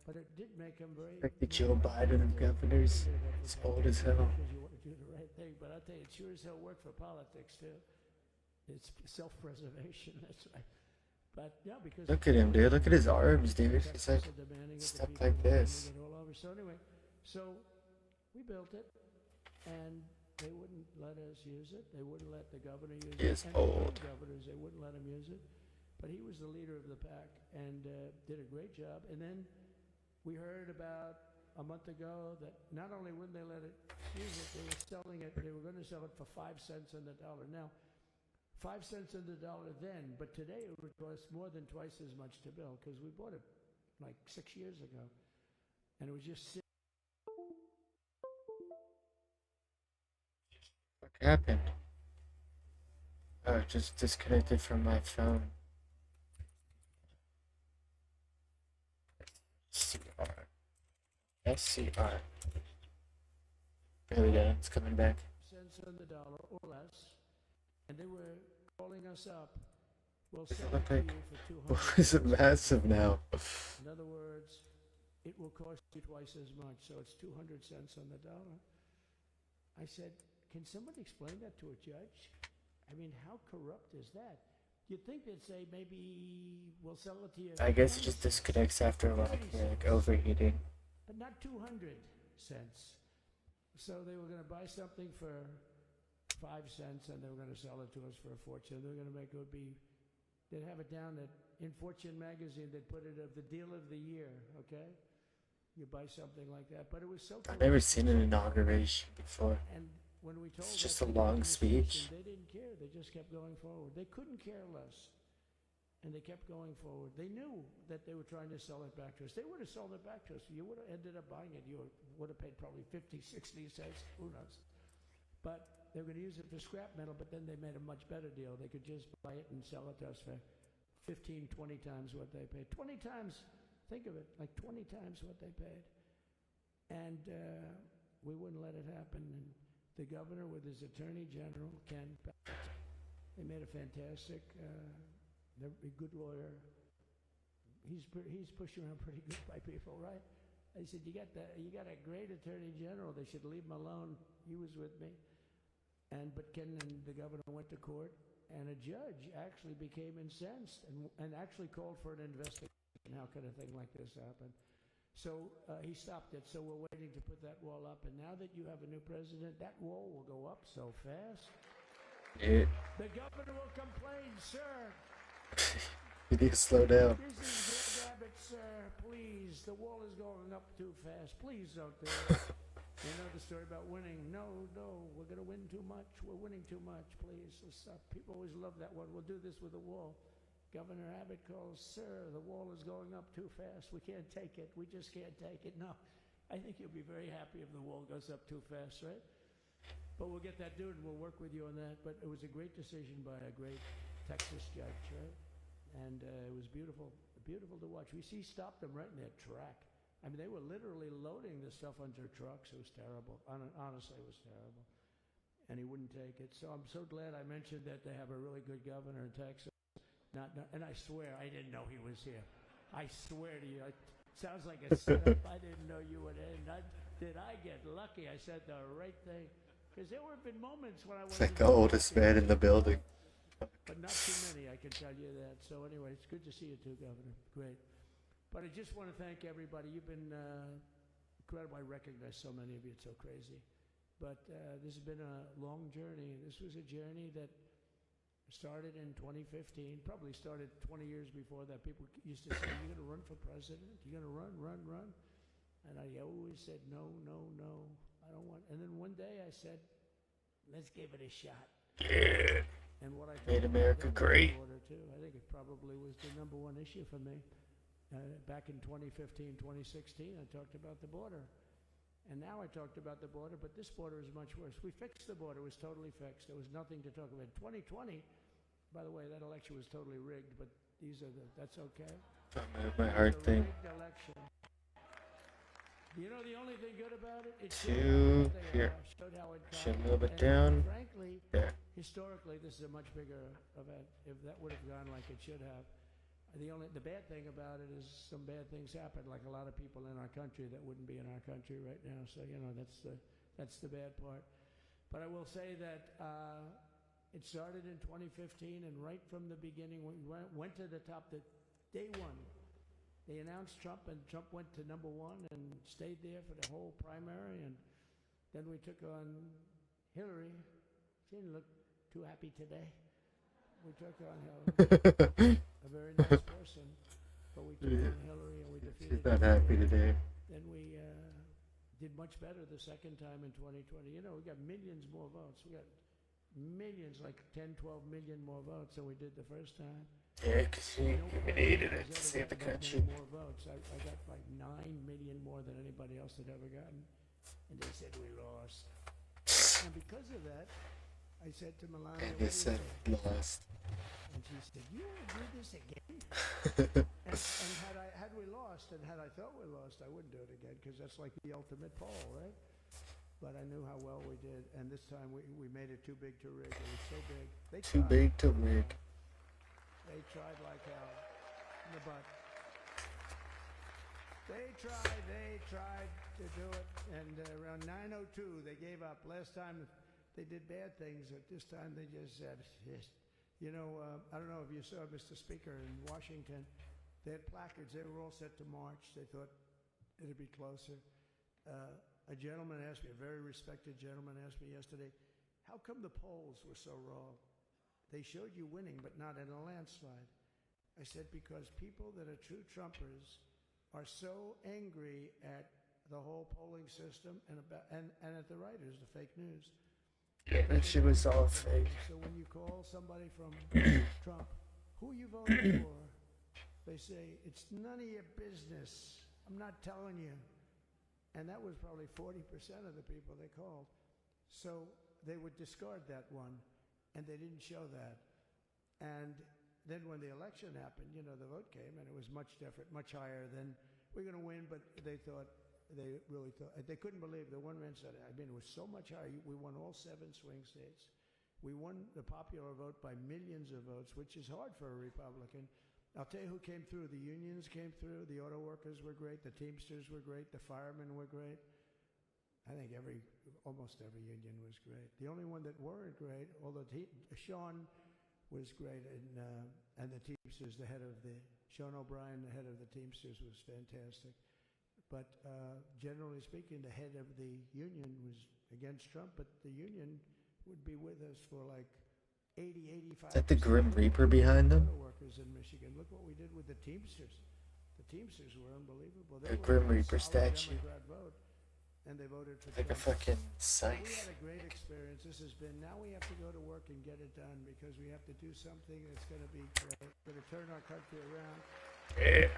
but it did make him very. Like the Joe Biden of governors. He's old as hell. Because you want to do the right thing, but I'll tell you, it sure as hell worked for politics too. It's self-preservation. That's right. But yeah, because Look at him, dude. Look at his arms, dude. He's like stuck like this. So anyway, so we built it, and they wouldn't let us use it. They wouldn't let the governor use it. He is And the old. governors, they wouldn't let him use it. But he was the leader of the pack and did a great job. And then we heard about a month ago that not only wouldn't they let it use it, they were selling it. They were going to sell it for 5 cents on the dollar. Now, 5 cents on the dollar then, but today it would cost more than twice as much to build because we bought it like 6 years ago, and it was just sitting. What happened? Oh, it just disconnected from my phone. SCR. There we go. It's coming back. Cents on the dollar or less, and they were calling us up. We'll Does sell it look it to like? you for Why 200. is it massive now? In other words, it will cost you twice as much, so it's 200 cents on the dollar. I said, can somebody explain that to a judge? I mean, how corrupt is that? You'd think they'd say maybe we'll sell it to you. I guess it just disconnects after like overheating. But not 200 cents. So they were going to buy something for 5 cents, and they were going to sell it to us for a fortune. They were going to make it would be. They'd have it down that in Fortune magazine. They'd put it of the deal of the year. Okay, you buy something like that. But it was so. I've never seen an inauguration before. And when we told It's just that a to the long administration, speech. they didn't care. They just kept going forward. They couldn't care less. And they kept going forward. They knew that they were trying to sell it back to us. They would have sold it back to us. You would have ended up buying it. You would have paid probably 50, 60 cents. Who knows? But they were going to use it for scrap metal, but then they made a much better deal. They could just buy it and sell it to us for 15, 20 times what they paid. 20 times, think of it, like 20 times what they paid. And we wouldn't let it happen. And the governor with his attorney general, Ken, they made a fantastic, a good lawyer. He's pushed around pretty good by people, right? I said, you got a great attorney general. They should leave him alone. He was with me. But Ken and the governor went to court, and a judge actually became incensed and actually called for an investigation. How could a thing like this happen? So he stopped it. So we're waiting to put that wall up. And now that you have a new president, that wall will go up so fast. Yeah. The governor will complain, sir. You need to slow down. This is Greg Abbott, sir. Please, the wall is going up too fast. Please don't do it. You know the story about winning. No, we're going to win too much. We're winning too much. Please, let's stop. People always love that one. We'll do this with the wall. Governor Abbott calls, sir, the wall is going up too fast. We can't take it. We just can't take it. No, I think you'll be very happy if the wall goes up too fast, right? But we'll get that dude and we'll work with you on that. But it was a great decision by a great Texas judge, right? And it was beautiful to watch. We stopped them right in their track. I mean, they were literally loading this stuff onto trucks. It was terrible. Honestly, it was terrible. And he wouldn't take it. So I'm so glad I mentioned that they have a really good governor in Texas. And I swear, I didn't know he was here. I swear to you. It sounds like a setup. I didn't know you would end. Did I get lucky? I said the right thing. Because there have been moments when I was It's like the oldest man in the building. But not too many, I can tell you that. So anyway, it's good to see you too, Governor. Great. But I just want to thank everybody. You've been incredible. I recognize so many of you. It's so crazy. But this has been a long journey. This was a journey that started in 2015, probably started 20 years before that. People used to say, you're going to run for president? You're going to run? And I always said, no, I don't want. And then one day I said, let's give it a shot. Yeah. And what I Made told America them great. in order too. I think it probably was the #1 issue for me. Back in 2015, 2016, I talked about the border. And now I talked about the border, but this border is much worse. We fixed the border. It was totally fixed. There was nothing to talk about. 2020, by the way, that election was totally rigged, but that's okay. My heart thing. Rigged election. You know the only thing good about it? It Two here. showed how it Should a little bit and down. Frankly, There. historically, this is a much bigger event. If that would have gone like it should have. The bad thing about it is some bad things happen, like a lot of people in our country that wouldn't be in our country right now. So that's the bad part. But I will say that it started in 2015, and right from the beginning, we went to the top. Day one, they announced Trump, and Trump went to #1 and stayed there for the whole primary. And then we took on Hillary. She didn't look too happy today. We took on Hillary. A very nice person, but we took on Hillary and we defeated She's not happy today. Then we did much better the second time in 2020. You know, we got millions more votes. We got millions, like 10, 12 million more votes than we did the first time. Yeah, because she needed it to save the country. More votes. I got like 9 million more than anybody else had ever gotten. And they said we lost. And because of that, I said to Melania, And they said lost. and she said, "You want to do this again?" and had we lost, and had I thought we lost, I wouldn't do it again, because that's like the ultimate poll, right? But I knew how well we did, and this time we made it too big to rig. It was so big. They Too tried. big to rig. They tried like hell in the butt. They tried to do it, and around 9:02 they gave up. Last time they did bad things, but this time they just said, yes. You know, I don't know if you saw, Mr. Speaker, in Washington, they had placards. They were all set to march. They thought it'd be closer. A gentleman asked me, a very respected gentleman asked me yesterday, how come the polls were so wrong? They showed you winning, but not in a landslide. I said, because people that are true Trumpers are so angry at the whole polling system and at the writers, the fake news. Yeah, that shit was all fake. So when you call somebody from Trump, who you voting for? They say, it's none of your business. I'm not telling you. And that was probably 40% of the people they called. So they would discard that one, and they didn't show that. And then when the election happened, you know, the vote came, and it was much different, much higher than, we're going to win, but they really thought, they couldn't believe, the one man said, I mean, it was so much higher. We won all 7 swing states. We won the popular vote by millions of votes, which is hard for a Republican. I'll tell you who came through. The unions came through. The auto workers were great. The Teamsters were great. The firemen were great. I think almost every union was great. The only one that weren't great, although Sean was great, and the Teamsters, Sean O'Brien, the head of the Teamsters, was fantastic. But generally speaking, the head of the union was against Trump, but the union would be with us for like 80, 85%. Is that the Grim Reaper behind them? Workers in Michigan. Look what we did with the Teamsters. The Teamsters were unbelievable. The Grim Reaper statue. Vote, and they voted for Like a Trump. fucking We scythe. had a great experience. This has been. Now we have to go to work and get it done, because we have to do something that's going to be great. Going to turn our country around. Yeah.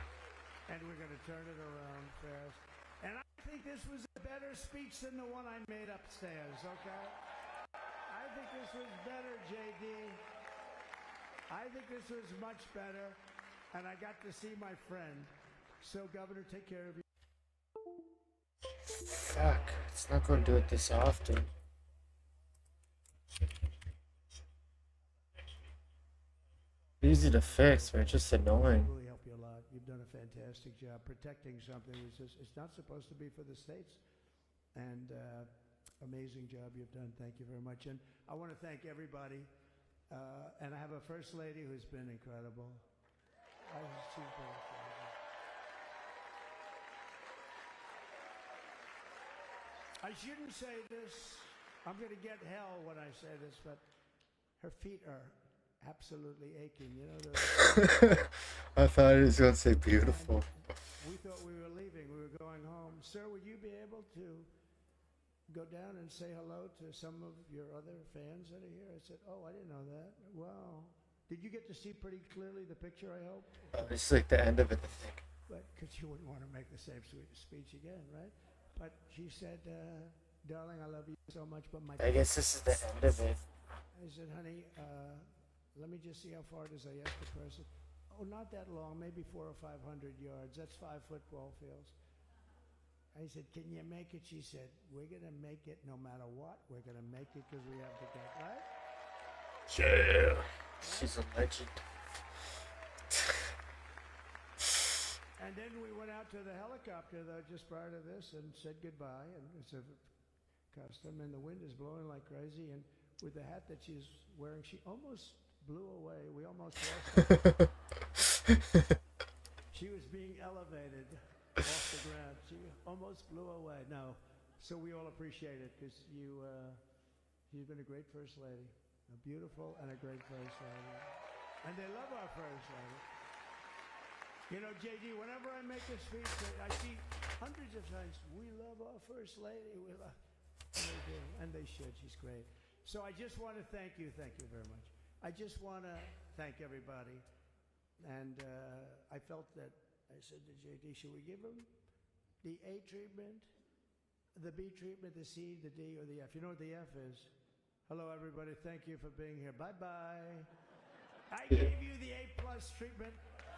And we're going to turn it around fast. And I think this was a better speech than the one I made upstairs, okay? I think this was better, JD. I think this was much better. And I got to see my friend. So, Governor, take care of you. Fuck. It's not going to do it this often. Easy to fix, but it's just annoying. Really help you a lot. You've done a fantastic job protecting something which is, it's not supposed to be for the states. And amazing job you've done. Thank you very much. And I want to thank everybody. And I have a first lady who's been incredible. She's been incredible. I shouldn't say this. I'm going to get hell when I say this, but her feet are absolutely aching. You know, I thought it was going to say beautiful. we thought we were leaving. We were going home. Sir, would you be able to go down and say hello to some of your other fans that are here? I said, oh, I didn't know that. Well, Did you get to see pretty clearly the picture, I hope? This is like the end of it, I think. But because you wouldn't want to make the same speech again, right? But she said, darling, I love you so much, but my... I guess this is the end of it. I said, honey, let me just see how far it is. I asked the person. Oh, not that long, maybe 400 or 500 yards. That's 5 football fields. I said, can you make it? She said, we're going to make it no matter what. We're going to make it because we have to get, right? Yeah. She's a legend. And then we went out to the helicopter, though, just prior to this and said goodbye. And it's a custom, and the wind is blowing like crazy. And with the hat that she's wearing, she almost blew away. We almost lost her. She was being elevated off the ground. She almost blew away. No. So we all appreciate it because you've been a great First Lady. A beautiful and a great First Lady. And they love our First Lady. You know, JD, whenever I make a speech, I see hundreds of times, we love our First Lady. We love, and they do, and they should. She's great. So I just want to thank you very much. I just want to thank everybody. And I felt that, I said to JD, should we give him the A treatment, the B treatment, the C, the D, or the F? You know what the F is? Hello, everybody. Thank you for being here. Bye-bye. I gave you the A+ treatment.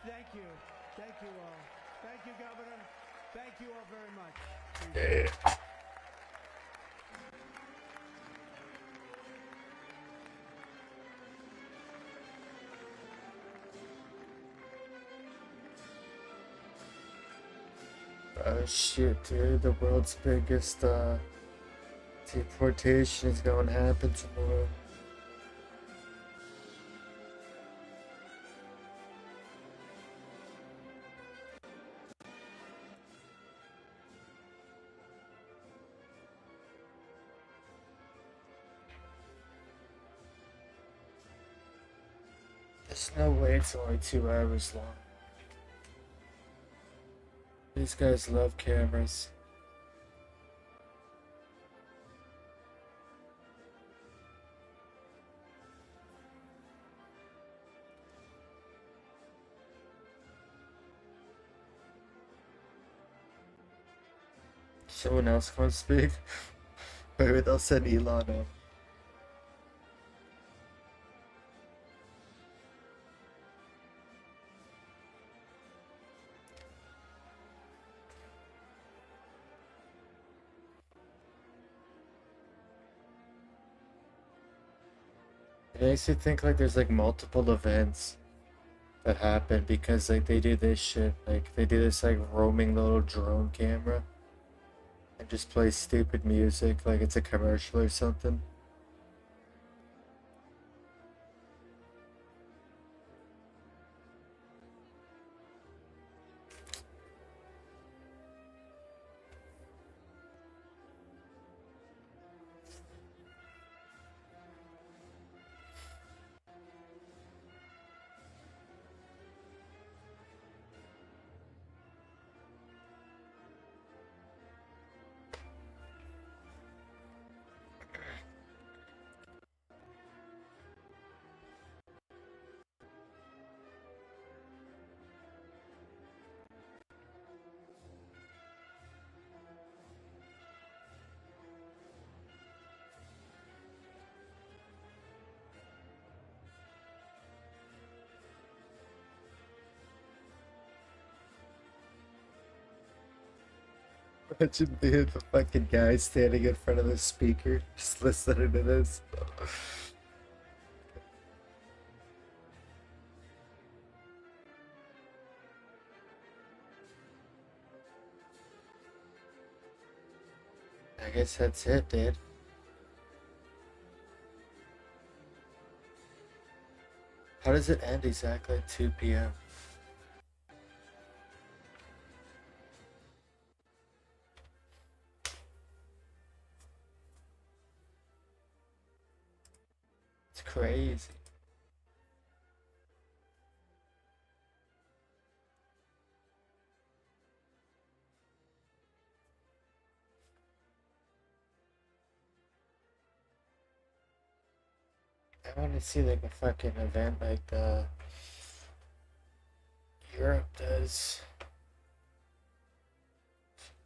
Thank you. Thank you all. Thank you, Governor. Thank you all very much. Shit, dude. The world's biggest deportation is going to happen tomorrow. There's no way it's only 2 hours long. These guys love cameras. Someone else want to speak? Maybe they'll send Elon up. It makes you think like there's like multiple events that happen because like they do this shit, like they do this like roaming little drone camera and just play stupid music like it's a commercial or something. Imagine being the fucking guy standing in front of the speaker, just listening to this. I guess that's it, dude. How does it end exactly at 2 p.m.? It's crazy. I want to see like a fucking event like the Europe does.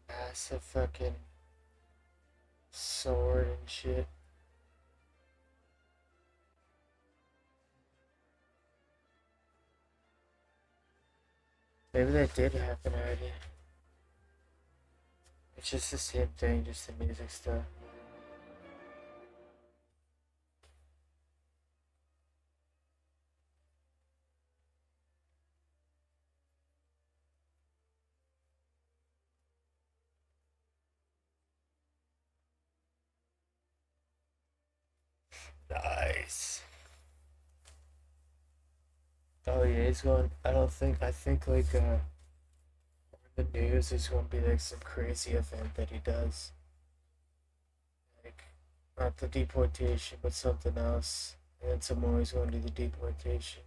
Massive fucking sword and shit. Maybe that did happen already. It's just the same thing, just the music stuff. Nice. Oh yeah, he's going. I think like the news is going to be like some crazy event that he does. Like not the deportation, but something else. And then tomorrow he's going to do the deportation.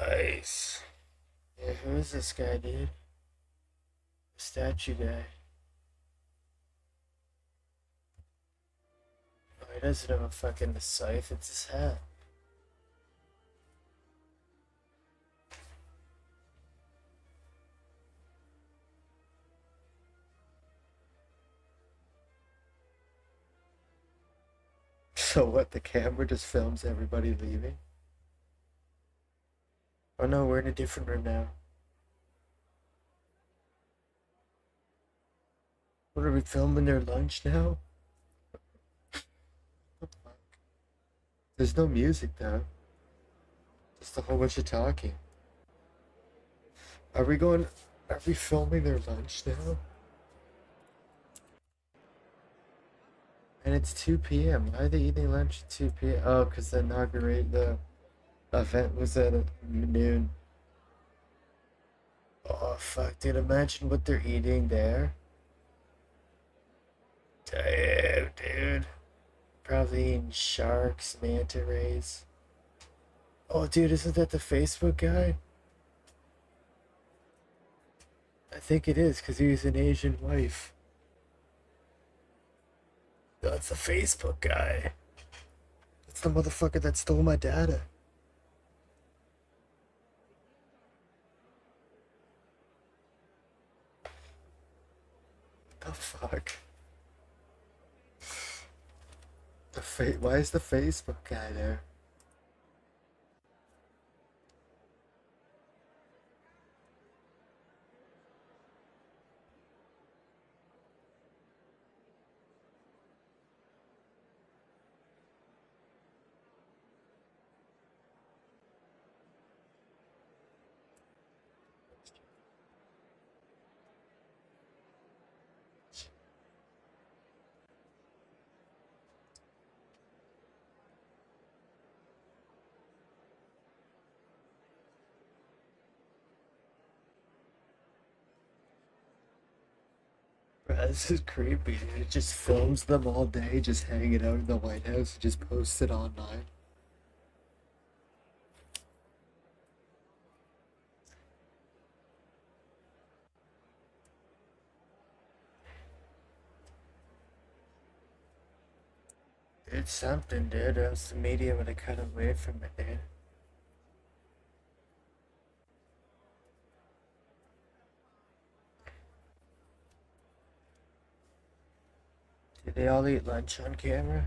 Nice. Yeah, who is this guy, dude? The statue guy. Oh, he doesn't have a fucking scythe, it's his hat. So what, the camera just films everybody leaving? Oh no, we're in a different room now. What are we filming their lunch now? There's no music though. Just a whole bunch of talking. Are we going? Are we filming their lunch now? And it's 2 p.m. Why are they eating lunch at 2 p.m.? Oh, because the event was at noon. Oh, fuck, dude. Imagine what they're eating there. Damn, dude. Probably eating sharks, manta rays. Oh, dude, isn't that the Facebook guy? I think it is, because he was an Asian wife. That's the Facebook guy. That's the motherfucker that stole my data. The fuck? Why is the Facebook guy there? Bro, this is creepy, dude. It just films them all day, just hanging out in the White House and just posts it online. It's something, dude, or else the media would have cut away from it, dude. Did they all eat lunch on camera?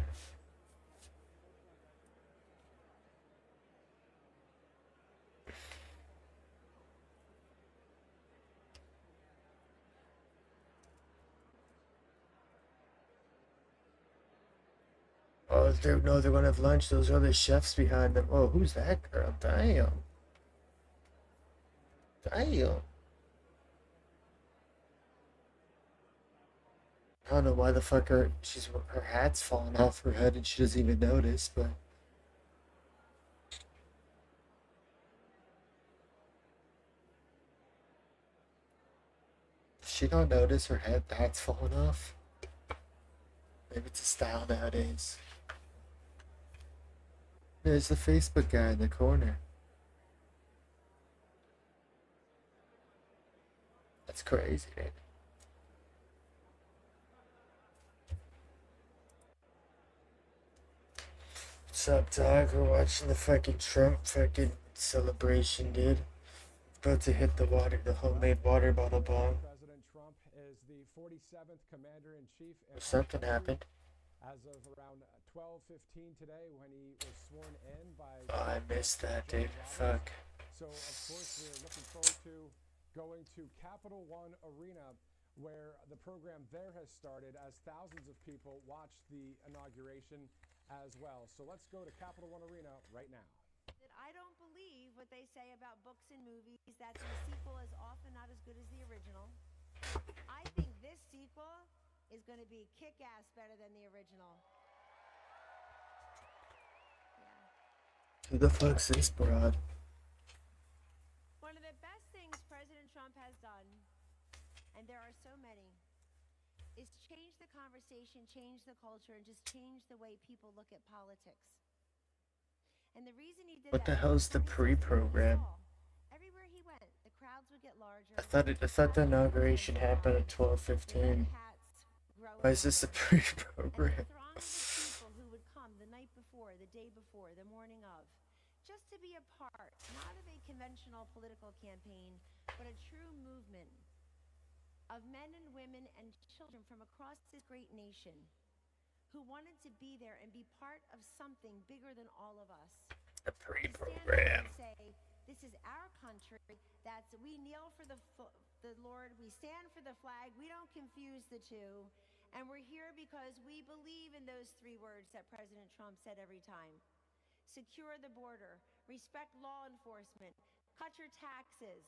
Oh, they're gonna have lunch. Those other chefs behind them. Oh, who's that girl? Damn. Damn. I don't know why the fuck her hat's falling off her head and she doesn't even notice, but does she not notice her hat's falling off? Maybe it's a style nowadays. There's the Facebook guy in the corner. That's crazy, dude. What's up, dog? We're watching the fucking Trump fucking celebration, dude. About to hit the water, the homemade water bottle bomb. President Trump is the 47th commander-in-chief. Something happened. As of around 12:15 today, when he was sworn in by. Oh, I missed that, dude. Fuck. So, of course, we're looking forward to going to Capital One Arena, where the program there has started, as thousands of people watch the inauguration as well. So let's go to Capital One Arena right now. I don't believe what they say about books and movies, that the sequel is often not as good as the original. I think this sequel is going to be kick-ass better than the original. Yeah. Who the fuck's this broad? One of the best things President Trump has done, and there are so many, is change the conversation, change the culture, and just change the way people look at politics. And the reason he did What the that hell's the pre-program? everywhere he went, the crowds would get larger. I thought the inauguration happened at 12:15. Why is this a pre-program? Throngs of people who would come the night before, the day before, the morning of, just to be a part, not of a conventional political campaign, but a true movement of men and women and children from across this great nation who wanted to be there and be part of something bigger than all of us. A pre-program. Say, this is our country. That's we kneel for the Lord. We stand for the flag. We don't confuse the two. And we're here because we believe in those three words that President Trump said every time. Secure the border, respect law enforcement, cut your taxes,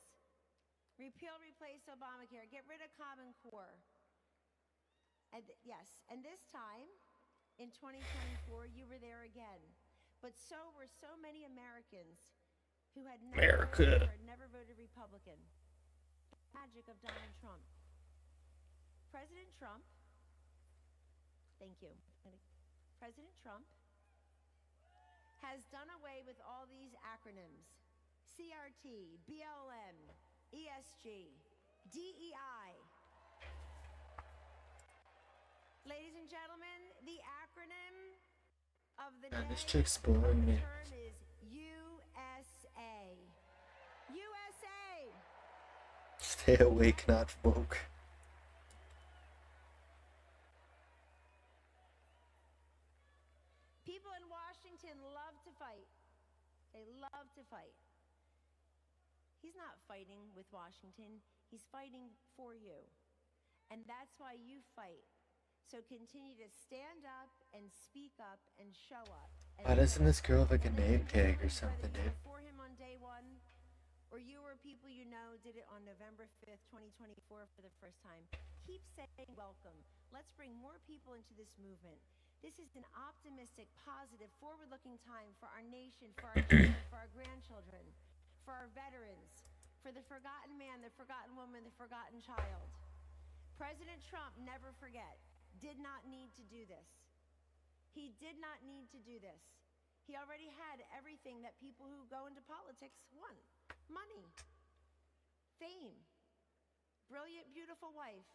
repeal, replace Obamacare, get rid of Common Core. And yes, and this time, in 2024, you were there again. But so were so many Americans who had never voted Republican. The magic of Donald Trump. President Trump, thank you. President Trump has done away with all these acronyms. CRT, BLM, ESG, DEI. Ladies and gentlemen, the acronym of the Man, day this chick's boring me. term is USA. USA! Stay awake, not woke. People in Washington love to fight. They love to fight. He's not fighting with Washington. He's fighting for you. And that's why you fight. So continue to stand up and speak up and show up. And Why doesn't this girl have like a name tag or something, whether you dude? were for him on day one, or you or people you know did it on November 5th, 2024 for the first time. Keep saying welcome. Let's bring more people into this movement. This is an optimistic, positive, forward-looking time for our nation, for our children, for our grandchildren, for our veterans, for the forgotten man, the forgotten woman, the forgotten child. President Trump, never forget, did not need to do this. He did not need to do this. He already had everything that people who go into politics want. Money, fame, brilliant, beautiful wife,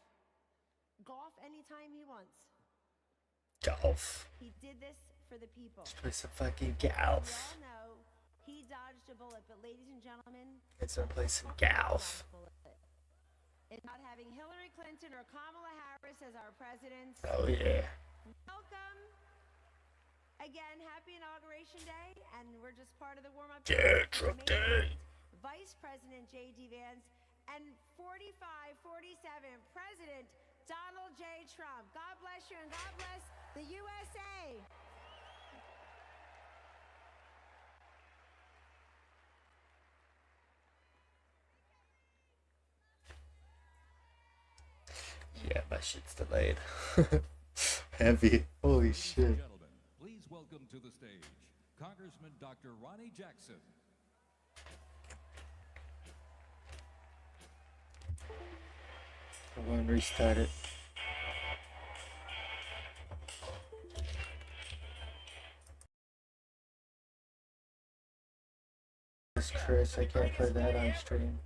golf anytime he wants. Golf. He did this for the people. Play some fucking We golf. all know he dodged a bullet, but ladies and gentlemen, Let's go play some golf. in not having Hillary Clinton or Kamala Harris as our presidents. Oh yeah. Welcome. Again, happy Inauguration Day, and we're just part of the warm-up. Yeah, Trump Day. Vice President J.D. Vance, and 45-47, President Donald J. Trump. God bless you, and God bless the USA. Yeah, my shit's delayed. Heavy. Holy shit. Gentlemen, please welcome to the stage Congressman Dr. Ronnie Jackson. I'm going to restart it. It's Chris, I can't play that on stream.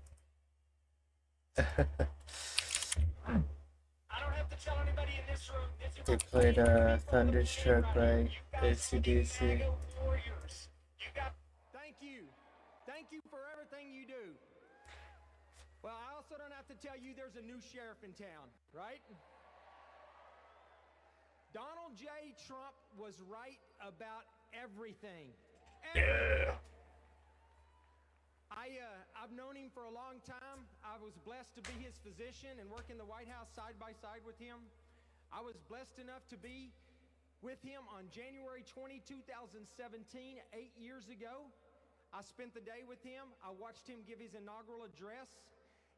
They played Thunderstruck by AC/DC. Thank you. Thank you for everything you do. Well, I also don't have to tell you there's a new sheriff in town, right? Donald J. Trump was right about everything. Yeah. I've known him for a long time. I was blessed to be his physician and work in the White House side by side with him. I was blessed enough to be with him on January 20, 2017, 8 years ago. I spent the day with him. I watched him give his inaugural address.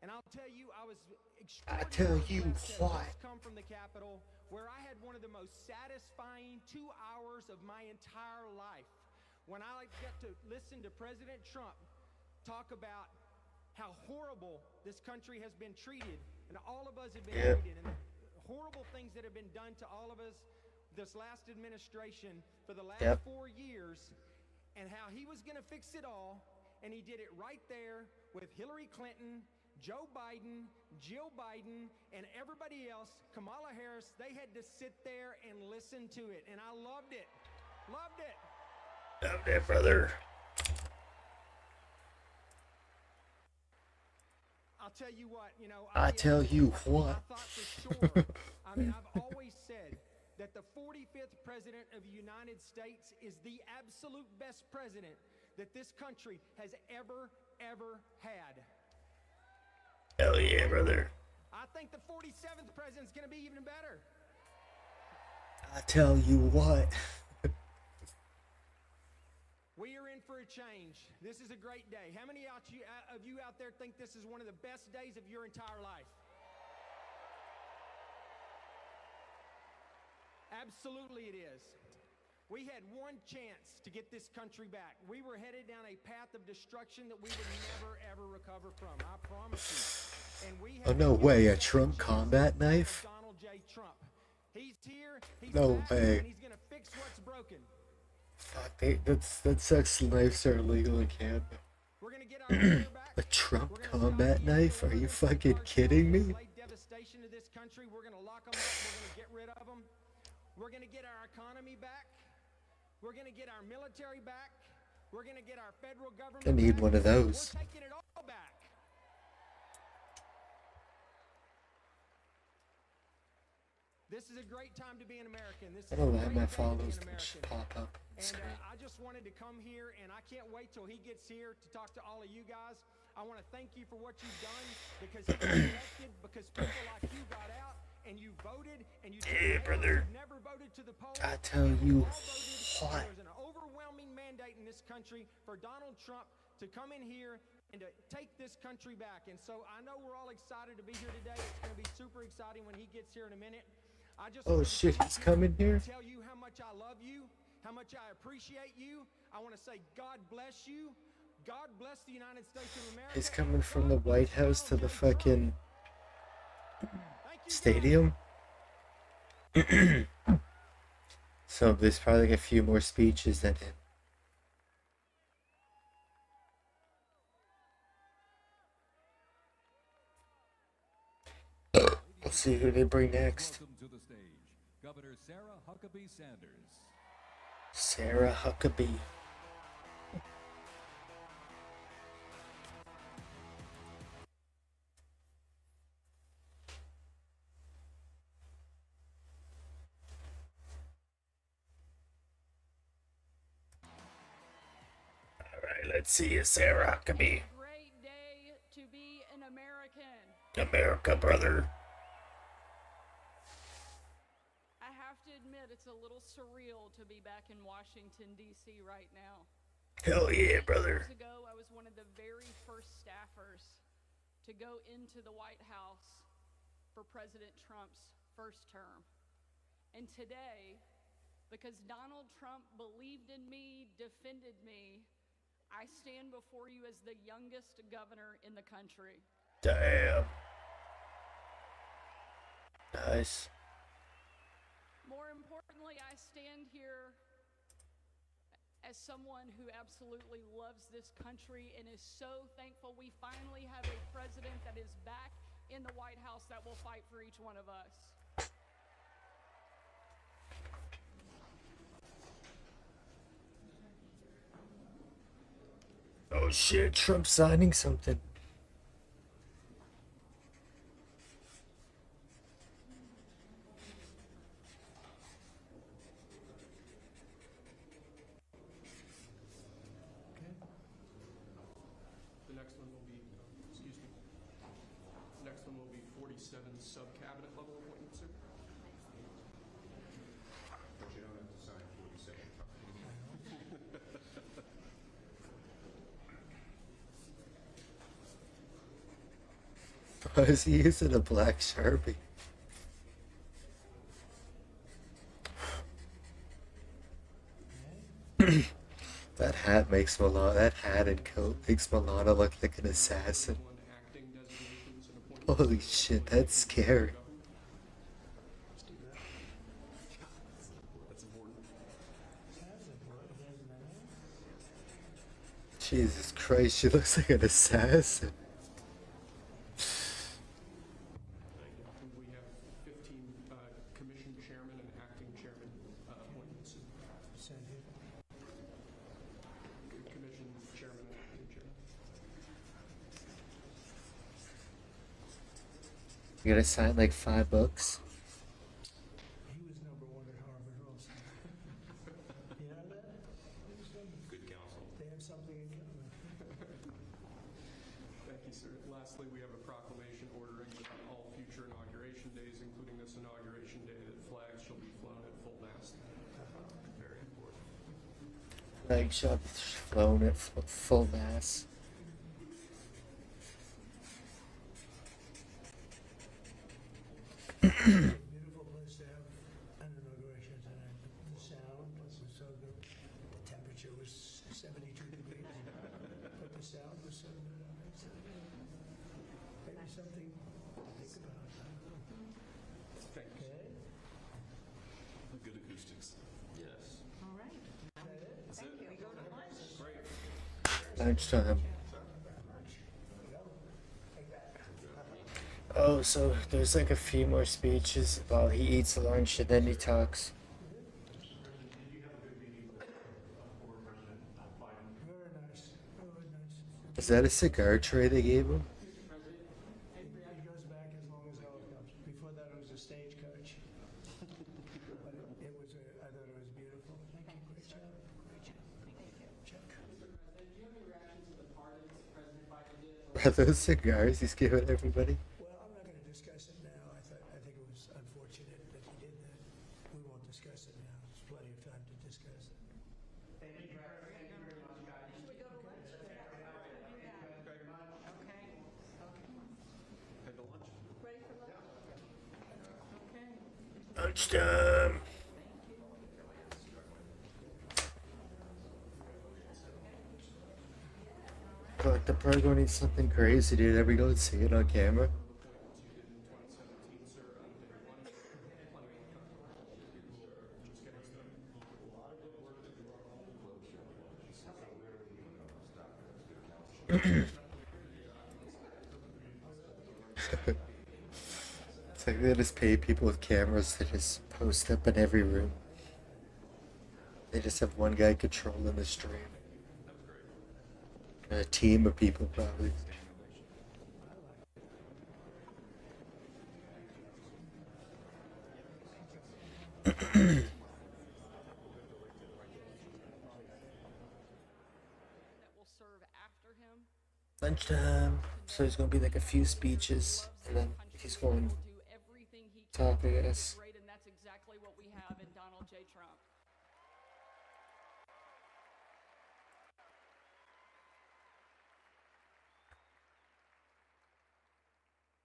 And I'll tell you, I was extraordinarily blessed to have just come from the Capitol, where I had one of the most satisfying 2 hours of my entire life when I got to listen to President Trump talk about how horrible this country has been treated, and all of us have been treated, and horrible things that have been done to all of us this last administration for the last 4 years, and how he was going to fix it all, and he did it right there with Hillary Clinton, Joe Biden, Jill Biden, and everybody else, Kamala Harris. They had to sit there and listen to it, and I loved it. Loved it. Loved it, brother. I'll tell you what, you know. I tell you what. I thought for sure. I mean, I've always said that the 45th president of the United States is the absolute best president that this country has ever had. Hell yeah, brother. I think the 47th president's going to be even better. I tell you what. We are in for a change. This is a great day. How many of you out there think this is one of the best days of your entire life? Absolutely it is. We had one chance to get this country back. We were headed down a path of destruction that we would never, ever recover from. I promise you. And we Oh, no way. A Trump combat knife? Donald J. Trump. He's here. He's No back, way. and he's going to fix what's broken. Fuck, that sucks. Knives are illegal in Canada. We're going to get our border back. A Trump combat knife? Are you fucking kidding me? Devastation to this country. We're going to lock them up. We're going to get rid of them. We're going to get our economy back. We're going to get our military back. We're going to get our federal government I need back. one of those. We're taking it all back. This is a great time to be an American. This is I don't a have great my day to be follows an that American. pop up on the And screen. I just wanted to come here, and I can't wait till he gets here to talk to all of you guys. I want to thank you for what you've done, because he got elected, because people like you got out, and you voted, and you brother. never voted to the polls. I tell you All voted. what. There's an overwhelming mandate in this country for Donald Trump to come in here and to take this country back. And so I know we're all excited to be here today. It's going to be super exciting when he gets here in a minute. I just Oh wanted to shit, thank he's you, coming here? tell you how much I love you, how much I appreciate you. I want to say God bless you. God bless the United States of America. He's coming from the White House to the Donald J. fucking Thank you, stadium. So there's probably like a few more speeches than him. Let's see who they bring next. Welcome to the stage, Governor Sarah Huckabee Sanders. Sarah Huckabee. Alright, let's see you, Sarah Huckabee. Great day to be an American. America, brother. I have to admit, it's a little surreal to be back in Washington, D.C. right now. Hell yeah, 8 brother. years ago, I was one of the very first staffers to go into the White House for President Trump's first term. And today, because Donald Trump believed in me, defended me, I stand before you as the youngest governor in the country. Damn. Nice. More importantly, I stand here as as someone who absolutely loves this country and is so thankful we finally have a president that is back in the White House that will fight for each one of us. Oh shit, Trump signing something. The next one will be, excuse me, the next one will be 47 sub-cabinet level appointments, sir. But you don't have to sign 47. Why is he using a black Sharpie? That hat makes Milana. That hat and coat makes Milana look like an assassin. One acting designations and appointments. Holy shit, that's scary. That's important. Jesus Christ, she looks like an assassin. We have 15 commission chairman and acting chairman appointments. Commission chairman and acting chairman. You gotta sign like 5 books. He was number one at Harvard also. You know that? Good counsel. They have something in common. Thank you, sir. Lastly, we have a proclamation ordering that on all future inauguration days, including this inauguration day, that flags shall be flown at full mast. Very important. Like shot flown at full mass. Beautiful place to have an inauguration tonight. The sound was so good. The temperature was 72 degrees. But the sound was so good. So maybe something to think about. Thank you. Okay? Good acoustics. Yes. All right. That's it. We go to lunch. Great. Lunchtime. Oh, so there's like a few more speeches while he eats lunch and then he talks. Very nice. Very nice. Is that a cigar tray they gave him? He goes back as long as helicopters. Before that, it was a stagecoach. But it was, I thought it was beautiful. Thank you. Great job. Great job. Check. Are those cigars he's giving everybody? Well, I'm not going to discuss it now. I think it was unfortunate that he did that. We won't discuss it now. There's plenty of time to discuss it. Should we go to lunch? Okay. Head to lunch. Ready for lunch? Okay. Lunchtime. But the program needs something crazy, dude. Ever go and see it on camera? It's like they just pay people with cameras to just post up in every room. They just have one guy controlling the stream. And a team of people, probably. That will serve after him. Lunchtime. So there's gonna be like a few speeches, and then he's going to Do everything he can talk, to I make it guess. great, and that's exactly what we have in Donald J. Trump.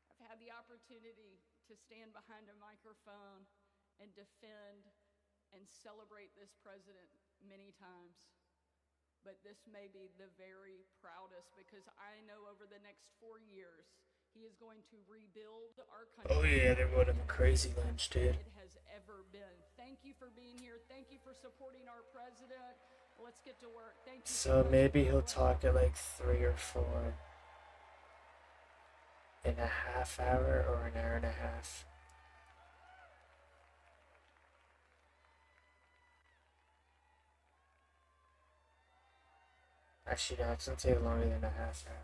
I've had the opportunity to stand behind a microphone and defend and celebrate this president many times. But this may be the very proudest because I know over the next 4 years, he is going to rebuild our country. Oh yeah, they're going to a crazy lunch, dude. It has ever been. Thank you for being here. Thank you for supporting our president. let's get to work. Thank you. So maybe he'll talk at like 3 or 4 in a half hour or an hour and a half. Actually, no, it's gonna take longer than a half hour.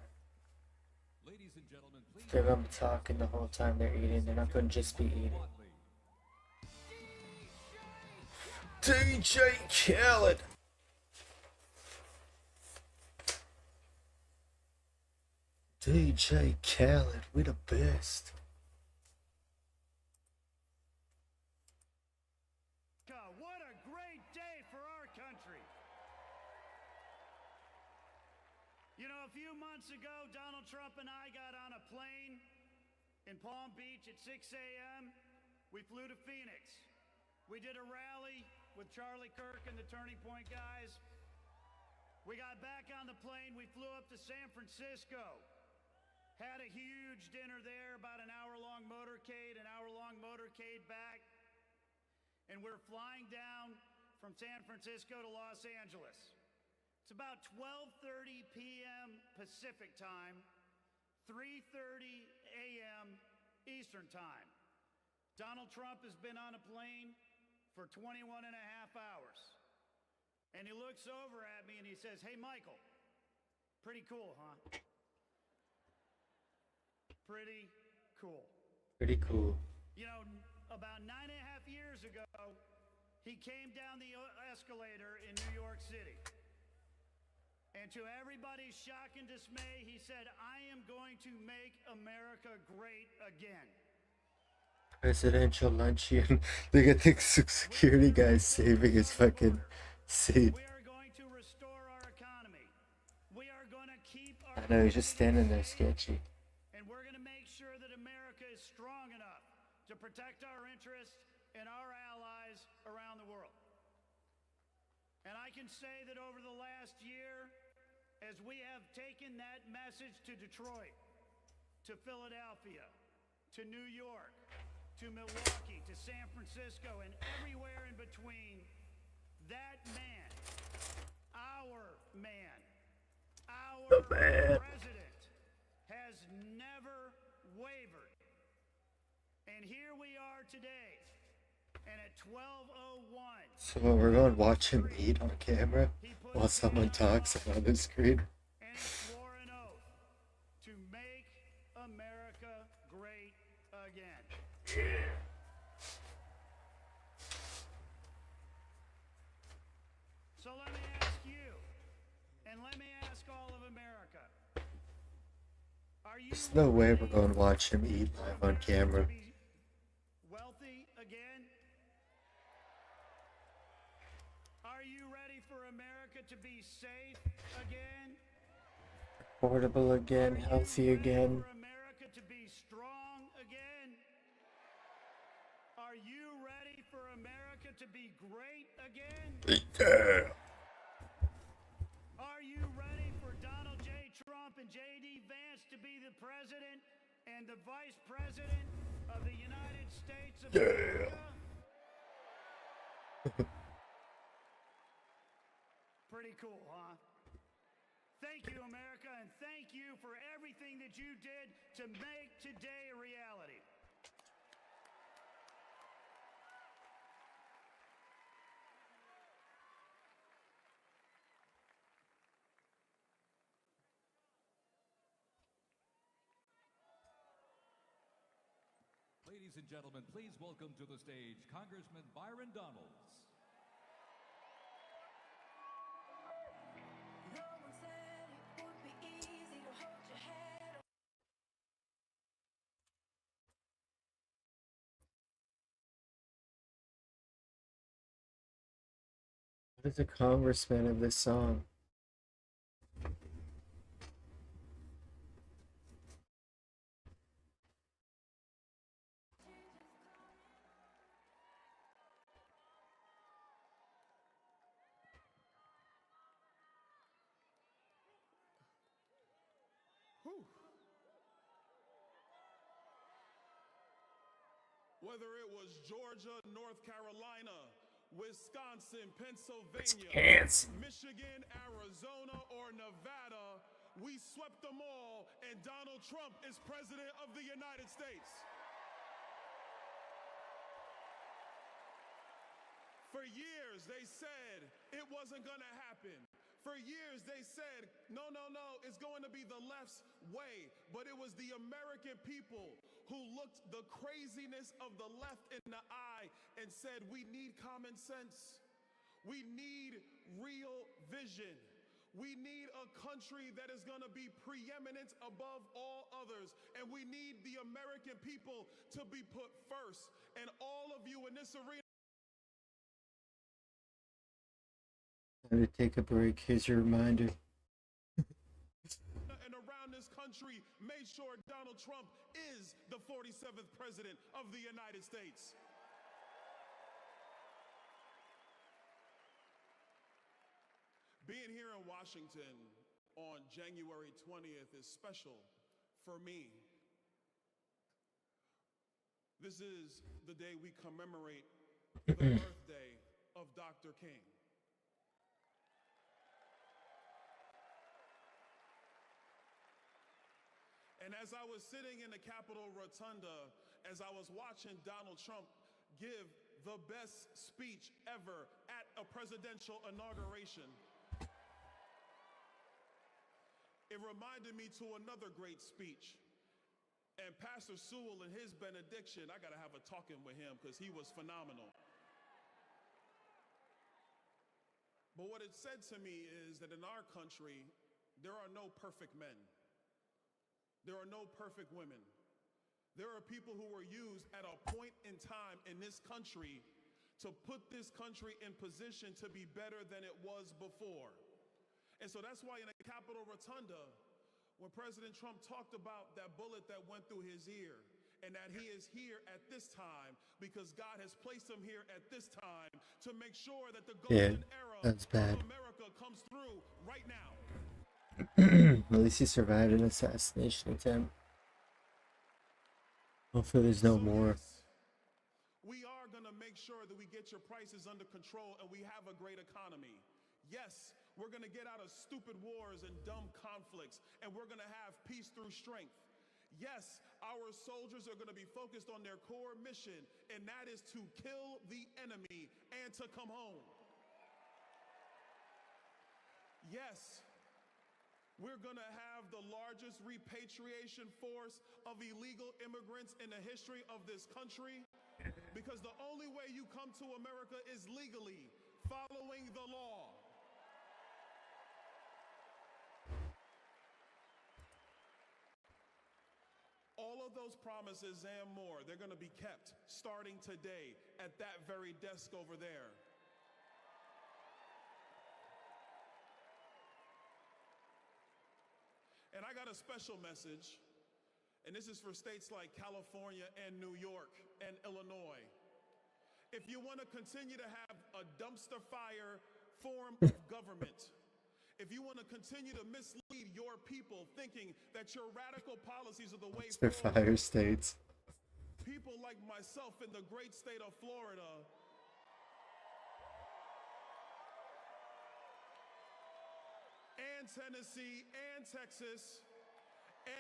Ladies and gentlemen, please. They're gonna be talking the whole time they're eating. They're not gonna just be eating. DJ Khaled. DJ Khaled, we the best. What a great day for our country. You know, a few months ago, Donald Trump and I got on a plane in Palm Beach at 6 a.m. We flew to Phoenix. We did a rally with Charlie Kirk and the Turning Point guys. We got back on the plane. We flew up to San Francisco. Had a huge dinner there, about an hour-long motorcade back. And we're flying down from San Francisco to Los Angeles. It's about 12:30 p.m. Pacific time, 3:30 a.m. Eastern time. Donald Trump has been on a plane for 21 and a half hours. And he looks over at me and he says, "Hey, Michael, pretty cool, huh?" Pretty cool. Pretty cool. You know, about 9.5 years ago, he came down the escalator in New York City. And to everybody's shock and dismay, he said, "I am going to make America great again." Presidential luncheon. They got the security guys saving his fucking seat. We are going to restore our economy. We are going to keep our... I know, he's just standing there sketchy. And we're going to make sure that America is strong enough to protect our interests and our allies around the world. And I can say that over the last year, as we have taken that message to Detroit, to Philadelphia, to New York, to Milwaukee, to San Francisco, and everywhere in between, that man, our president, has never wavered. And here we are today, and at 12:01. So we're going to watch him eat on camera while someone talks on the screen. And he swore an oath to make America great again. So let me ask you, and let me ask all of America, are you There's no way we're going to watch him eat live on camera. wealthy again? Are you ready for America to be safe again? Affordable again, healthy again. For America to be strong again? Are you ready for America to be great again? Yeah. Are you ready for Donald J. Trump and J.D. Vance to be the president and the vice president of the United States of America? Pretty cool, huh? Thank you, America, and thank you for everything that you did to make today a reality. Ladies and gentlemen, please welcome to the stage Congressman Byron Donalds. What is the congressman of this song? Whether it was Georgia, North Carolina, Wisconsin, Pennsylvania, Wisconsin. Michigan, We swept them all, and Donald Trump is president of the United States. For years, they said it wasn't going to happen. For years, they said, no, it's going to be the left's way. But it was the American people who looked the craziness of the left in the eye and said, we need common sense. We need real vision. We need a country that is going to be preeminent above all others. And we need the American people to be put first. And all of you in this arena. Time to take a break. Here's your reminder. And around this country made sure Donald Trump is the 47th president of the United States. Being here in Washington on January 20th is special for me. This is the day we commemorate the birthday of Dr. King. And as I was sitting in the Capitol Rotunda, as I was watching Donald Trump give the best speech ever at a presidential inauguration, it reminded me to another great speech. And Pastor Sewell in his benediction, I got to have a talking with him because he was phenomenal. But what it said to me is that in our country, there are no perfect men. There are no perfect women. There are people who were used at a point in time in this country to put this country in position to be better than it was before. And so that's why in the Capitol Rotunda, when President Trump talked about that bullet that went through his ear, and that he is here at this time because God has placed him here at this time to make sure that the golden era of America comes through right now. At least he survived an assassination attempt. Hopefully there's no more. Yes, we are going to make sure that we get your prices under control and we have a great economy. Yes, we're going to get out of stupid wars and dumb conflicts, and we're going to have peace through strength. Yes, our soldiers are going to be focused on their core mission, and that is to kill the enemy and to come home. Yes, we're going to have the largest repatriation force of illegal immigrants in the history of this country, because the only way you come to America is legally, following the law. All of those promises and more, they're going to be kept starting today at that very desk over there. And I got a special message, and this is for states like California and New York and Illinois. If you want to continue to have a dumpster fire form of government, if you want to continue to mislead your people thinking that your radical policies are the way forward, fire states. People like myself in the great state of Florida and Tennessee and Texas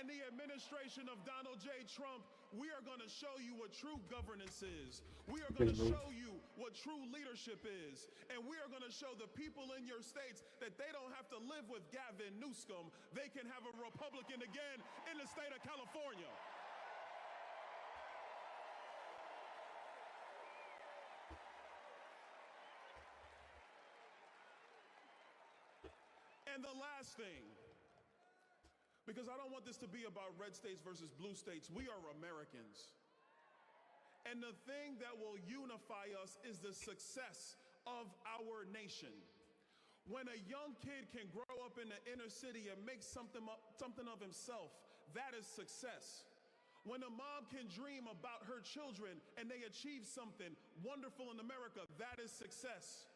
and the administration of Donald J. Trump, we are going to show you what true governance is. We are going to show you what true leadership is. And we are going to show the people in your states that they don't have to live with Gavin Newsom. They can have a Republican again in the state of California. And the last thing, because I don't want this to be about red states versus blue states. We are Americans. And the thing that will unify us is the success of our nation. When a young kid can grow up in the inner city and make something of himself, that is success. When a mom can dream about her children and they achieve something wonderful in America, that is success.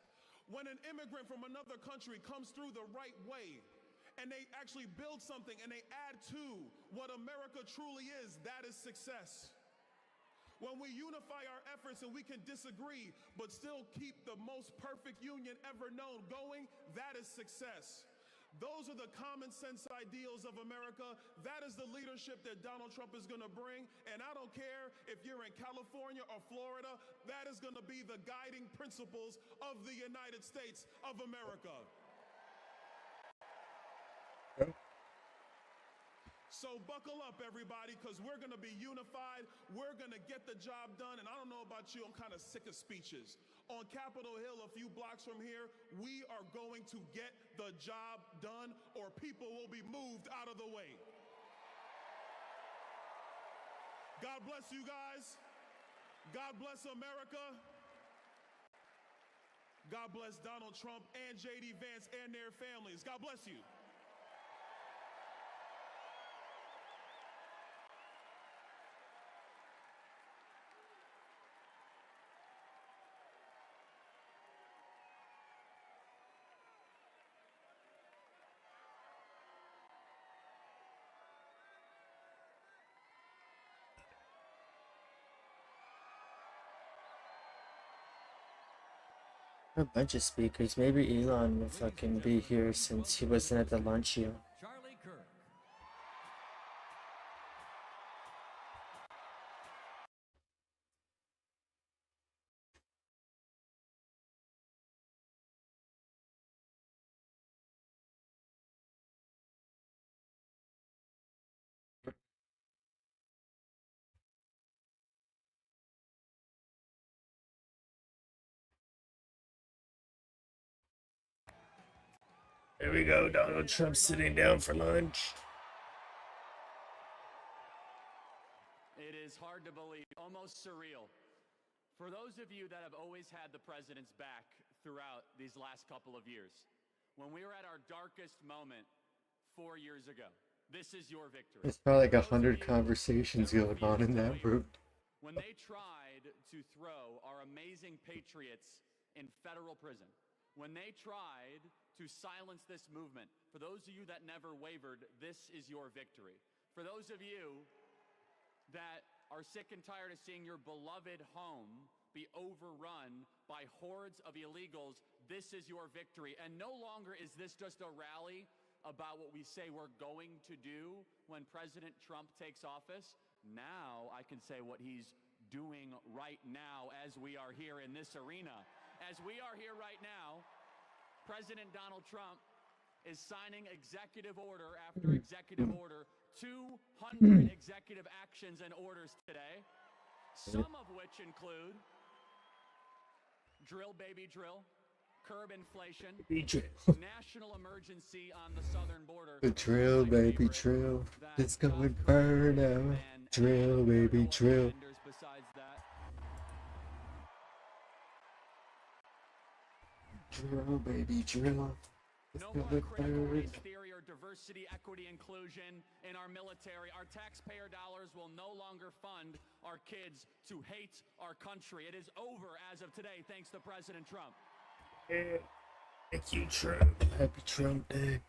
When an immigrant from another country comes through the right way, and they actually build something and they add to what America truly is, that is success. When we unify our efforts and we can disagree but still keep the most perfect union ever known going, that is success. Those are the common sense ideals of America. That is the leadership that Donald Trump is going to bring. And I don't care if you're in California or Florida, that is going to be the guiding principles of the United States of America. So buckle up, everybody, because we're going to be unified. We're going to get the job done. And I don't know about you, I'm kind of sick of speeches. On Capitol Hill, a few blocks from here, we are going to get the job done, or people will be moved out of the way. God bless you guys. God bless America. God bless Donald Trump and J.D. Vance and their families. God bless you. A bunch of speakers. Maybe Elon will fucking be here since he wasn't at the lunch yet. Charlie Kirk. There we go, Donald Trump sitting down for lunch. It is hard to believe, almost surreal. For those of you that have always had the president's back throughout these last couple of years, when we were at our darkest moment 4 years ago, this is your victory. There's probably like 100 conversations going on in that group. When they tried to throw our amazing patriots in federal prison, when they tried to silence this movement, for those of you that never wavered, this is your victory. For those of you that are sick and tired of seeing your beloved home be overrun by hordes of illegals, this is your victory. And no longer is this just a rally about what we say we're going to do when President Trump takes office. Now I can say what he's doing right now as we are here in this arena. As we are here right now, President Donald Trump is signing executive order after executive order, 200 executive actions and orders today, some of which include drill, baby, drill, curb inflation, national emergency on the southern border. The drill, baby, drill. It's going burn out. Drill, baby, drill. Besides that, Drill, baby, drill. It's no more going critical race burn. theory or diversity, equity, inclusion in our military. Our taxpayer dollars will no longer fund our kids to hate our country. It is over as of today, thanks to President Trump. Thank you, Trump. Happy Trump Day.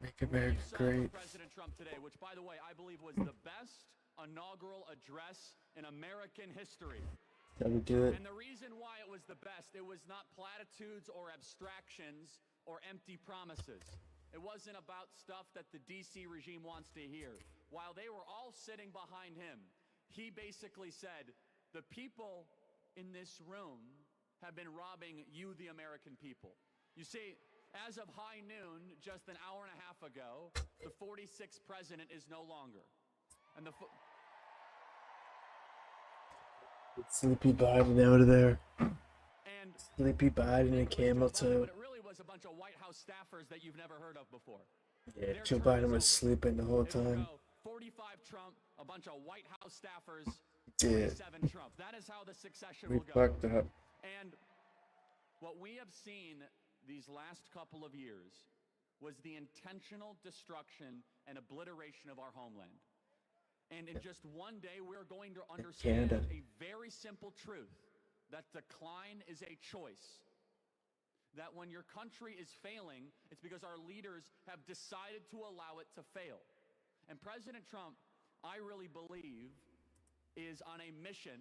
Make America great. President Trump today, which, by the way, I believe was the best inaugural address in American history. How we do it? And the reason why it was the best, it was not platitudes or abstractions or empty promises. It wasn't about stuff that the DC regime wants to hear. While they were all sitting behind him, he basically said, the people in this room have been robbing you, the American people. You see, as of high noon, just an hour and a half ago, the 46th president is no longer. And the Sleepy Biden out of there. and Sleepy Biden and camel toe. but it really was a bunch of White House staffers that you've never heard of before. Yeah, Their Joe term Biden is was over. sleeping the whole It will time. go 45 Trump, a bunch of White House staffers, Did. 47 Trump. That is how the succession We will go. fucked up. And what we have seen these last couple of years was the intentional destruction and obliteration of our homeland. And in just one day, we're going to understand Canada. a very simple truth, that decline is a choice. That when your country is failing, it's because our leaders have decided to allow it to fail. And President Trump, I really believe, is on a mission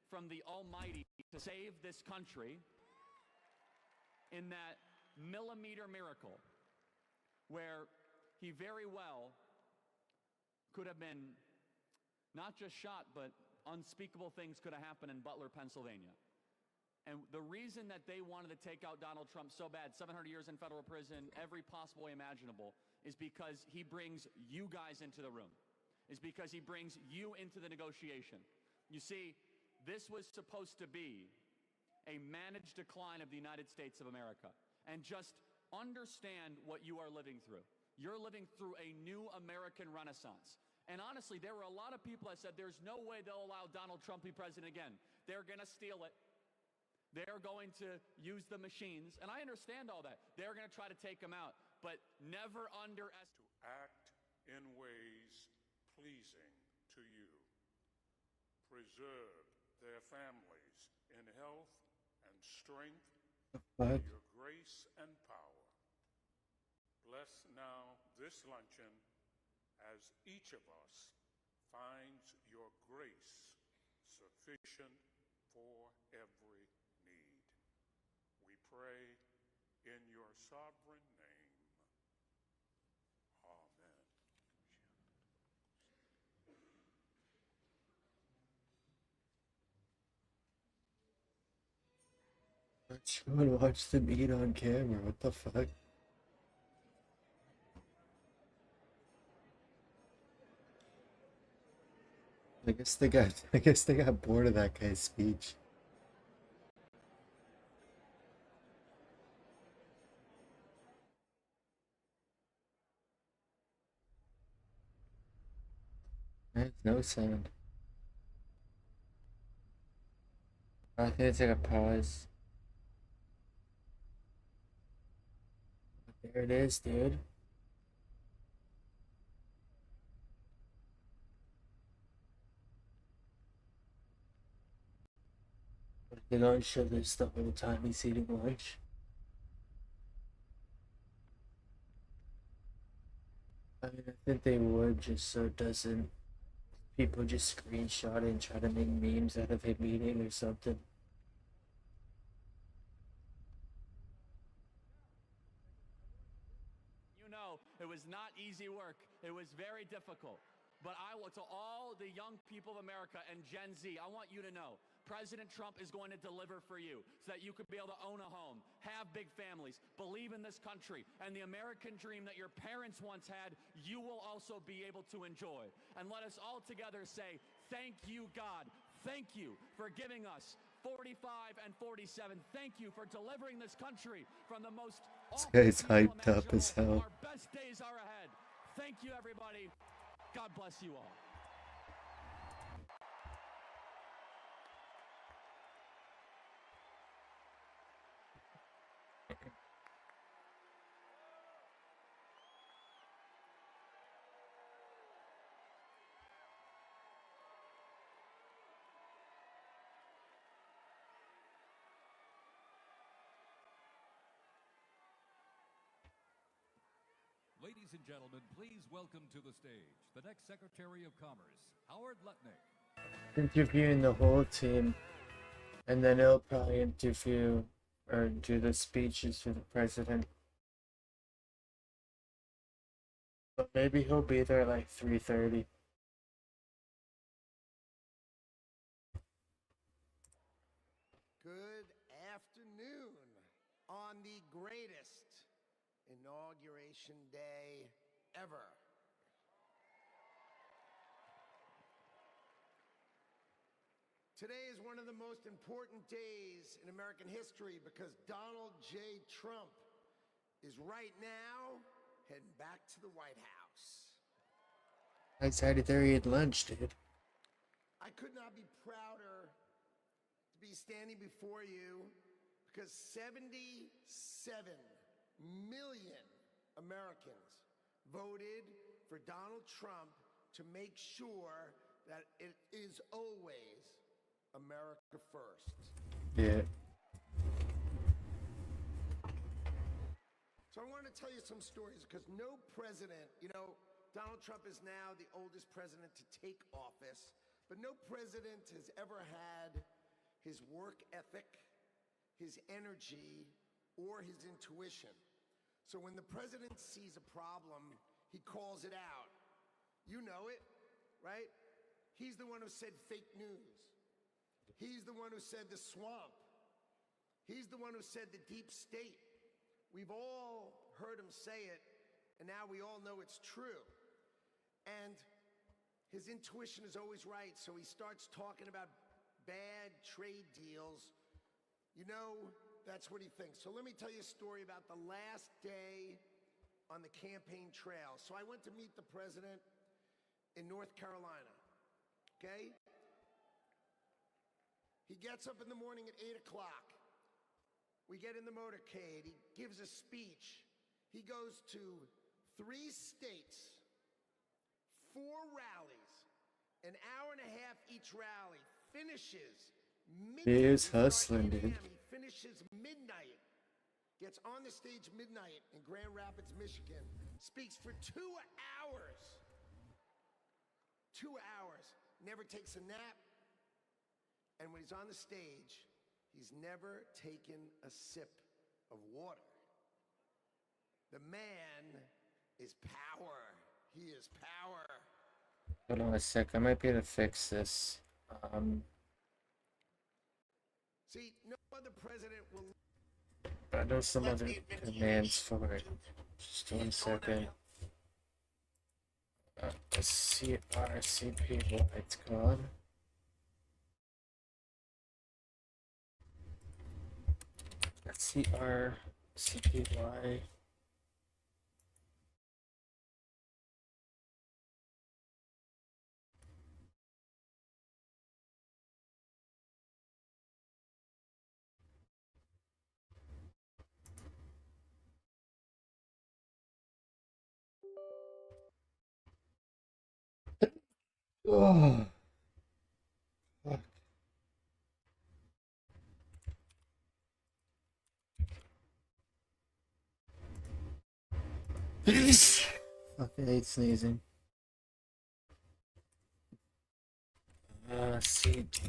from the Almighty to save this country in that millimeter miracle where he very well could have been not just shot, but unspeakable things could have happened in Butler, Pennsylvania. And the reason that they wanted to take out Donald Trump so bad, 700 years in federal prison, every possible way imaginable, is because he brings you guys into the room, is because he brings you into the negotiation. You see, this was supposed to be a managed decline of the United States of America. And just understand what you are living through. You're living through a new American renaissance. And honestly, there were a lot of people that said there's no way they'll allow Donald Trump to be president again. They're going to steal it. They're going to use the machines. And I understand all that. They're going to try to take him out. But never underestimate. To act in ways pleasing to you. Preserve their families in health and strength by your grace and power. Bless now this luncheon as each of us finds your grace sufficient for every need. We pray in your sovereign name. Amen. Let's go and watch them eat on camera. What the fuck? I guess they got bored of that guy's speech. There's no sound. I think it's like a pause. There it is, dude. They're gonna show this the whole time he's eating lunch. I mean, I think they would, just so it doesn't, people just screenshot it and try to make memes out of him eating or something. You know, it was not easy work. It was very difficult. But I want to all the young people of America and Gen Z, I want you to know, President Trump is going to deliver for you so that you could be able to own a home, have big families, believe in this country, and the American dream that your parents once had, you will also be able to enjoy. And let us all together say, thank you, God. Thank you for giving us 45 and 47. Thank you for delivering this country from the most awful This guy's people hyped up as imaginable. hell. Our best days are ahead. Thank you, everybody. God bless you all. Ladies and gentlemen, please welcome to the stage the next Secretary of Commerce, Howard Lutnick. Interviewing the whole team, and then he'll probably interview or do the speeches for the president. But maybe he'll be there like 3:30. Good afternoon on the greatest inauguration day ever. Today is one of the most important days in American history because Donald J. Trump is right now heading back to the White House. I decided there eat lunch, dude. I could not be prouder to be standing before you because 77 million Americans voted for Donald Trump to make sure that it is always America first. Yeah. So I want to tell you some stories because no president, Donald Trump is now the oldest president to take office, but no president has ever had his work ethic, his energy, or his intuition. So when the president sees a problem, he calls it out. You know it, right? He's the one who said fake news. He's the one who said the swamp. He's the one who said the deep state. We've all heard him say it, and now we all know it's true. And his intuition is always right, so he starts talking about bad trade deals. You know, that's what he thinks. So let me tell you a story about the last day on the campaign trail. So I went to meet the president in North Carolina, okay? He gets up in the morning at 8 o'clock. We get in the motorcade. He gives a speech. He goes to 3 states, 4 rallies, an hour and a half each rally, finishes midnight. He is hustling, dude. He finishes midnight, gets on the stage midnight in Grand Rapids, Michigan, speaks for 2 hours. 2 hours, never takes a nap, and when he's on the stage, he's never taken a sip of water. The man is power. He is power. Hold on a sec, I might be able to fix this. See, no other president will. I know some other commands for it. Just 1 second. CRCP, it's called. That's CRCPY. Oh, fuck. Fucking hate sneezing. CD.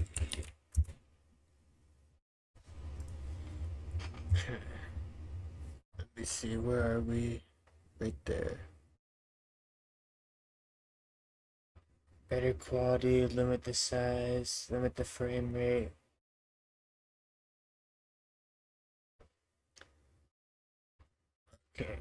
Let me see, where are we? Right there. Better quality, limit the size, limit the frame rate. Okay.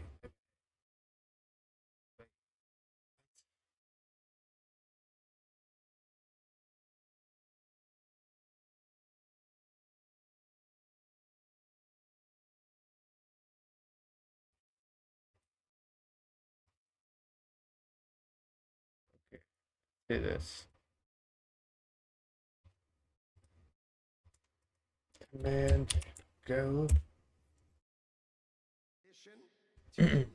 Do this. Command go. Okay,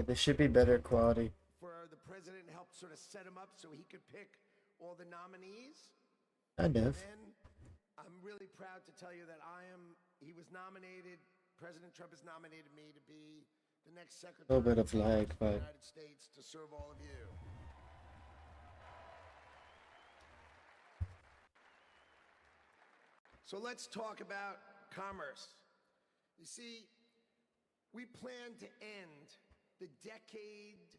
this should be better quality. For the president helped sort of set him up so he could pick all the nominees. Kind of. And then I'm really proud to tell you that he was nominated, President Trump has nominated me to be the next Secretary A little bit of lag, the but United States to serve all of you. So let's talk about commerce. You see, we plan to end the decades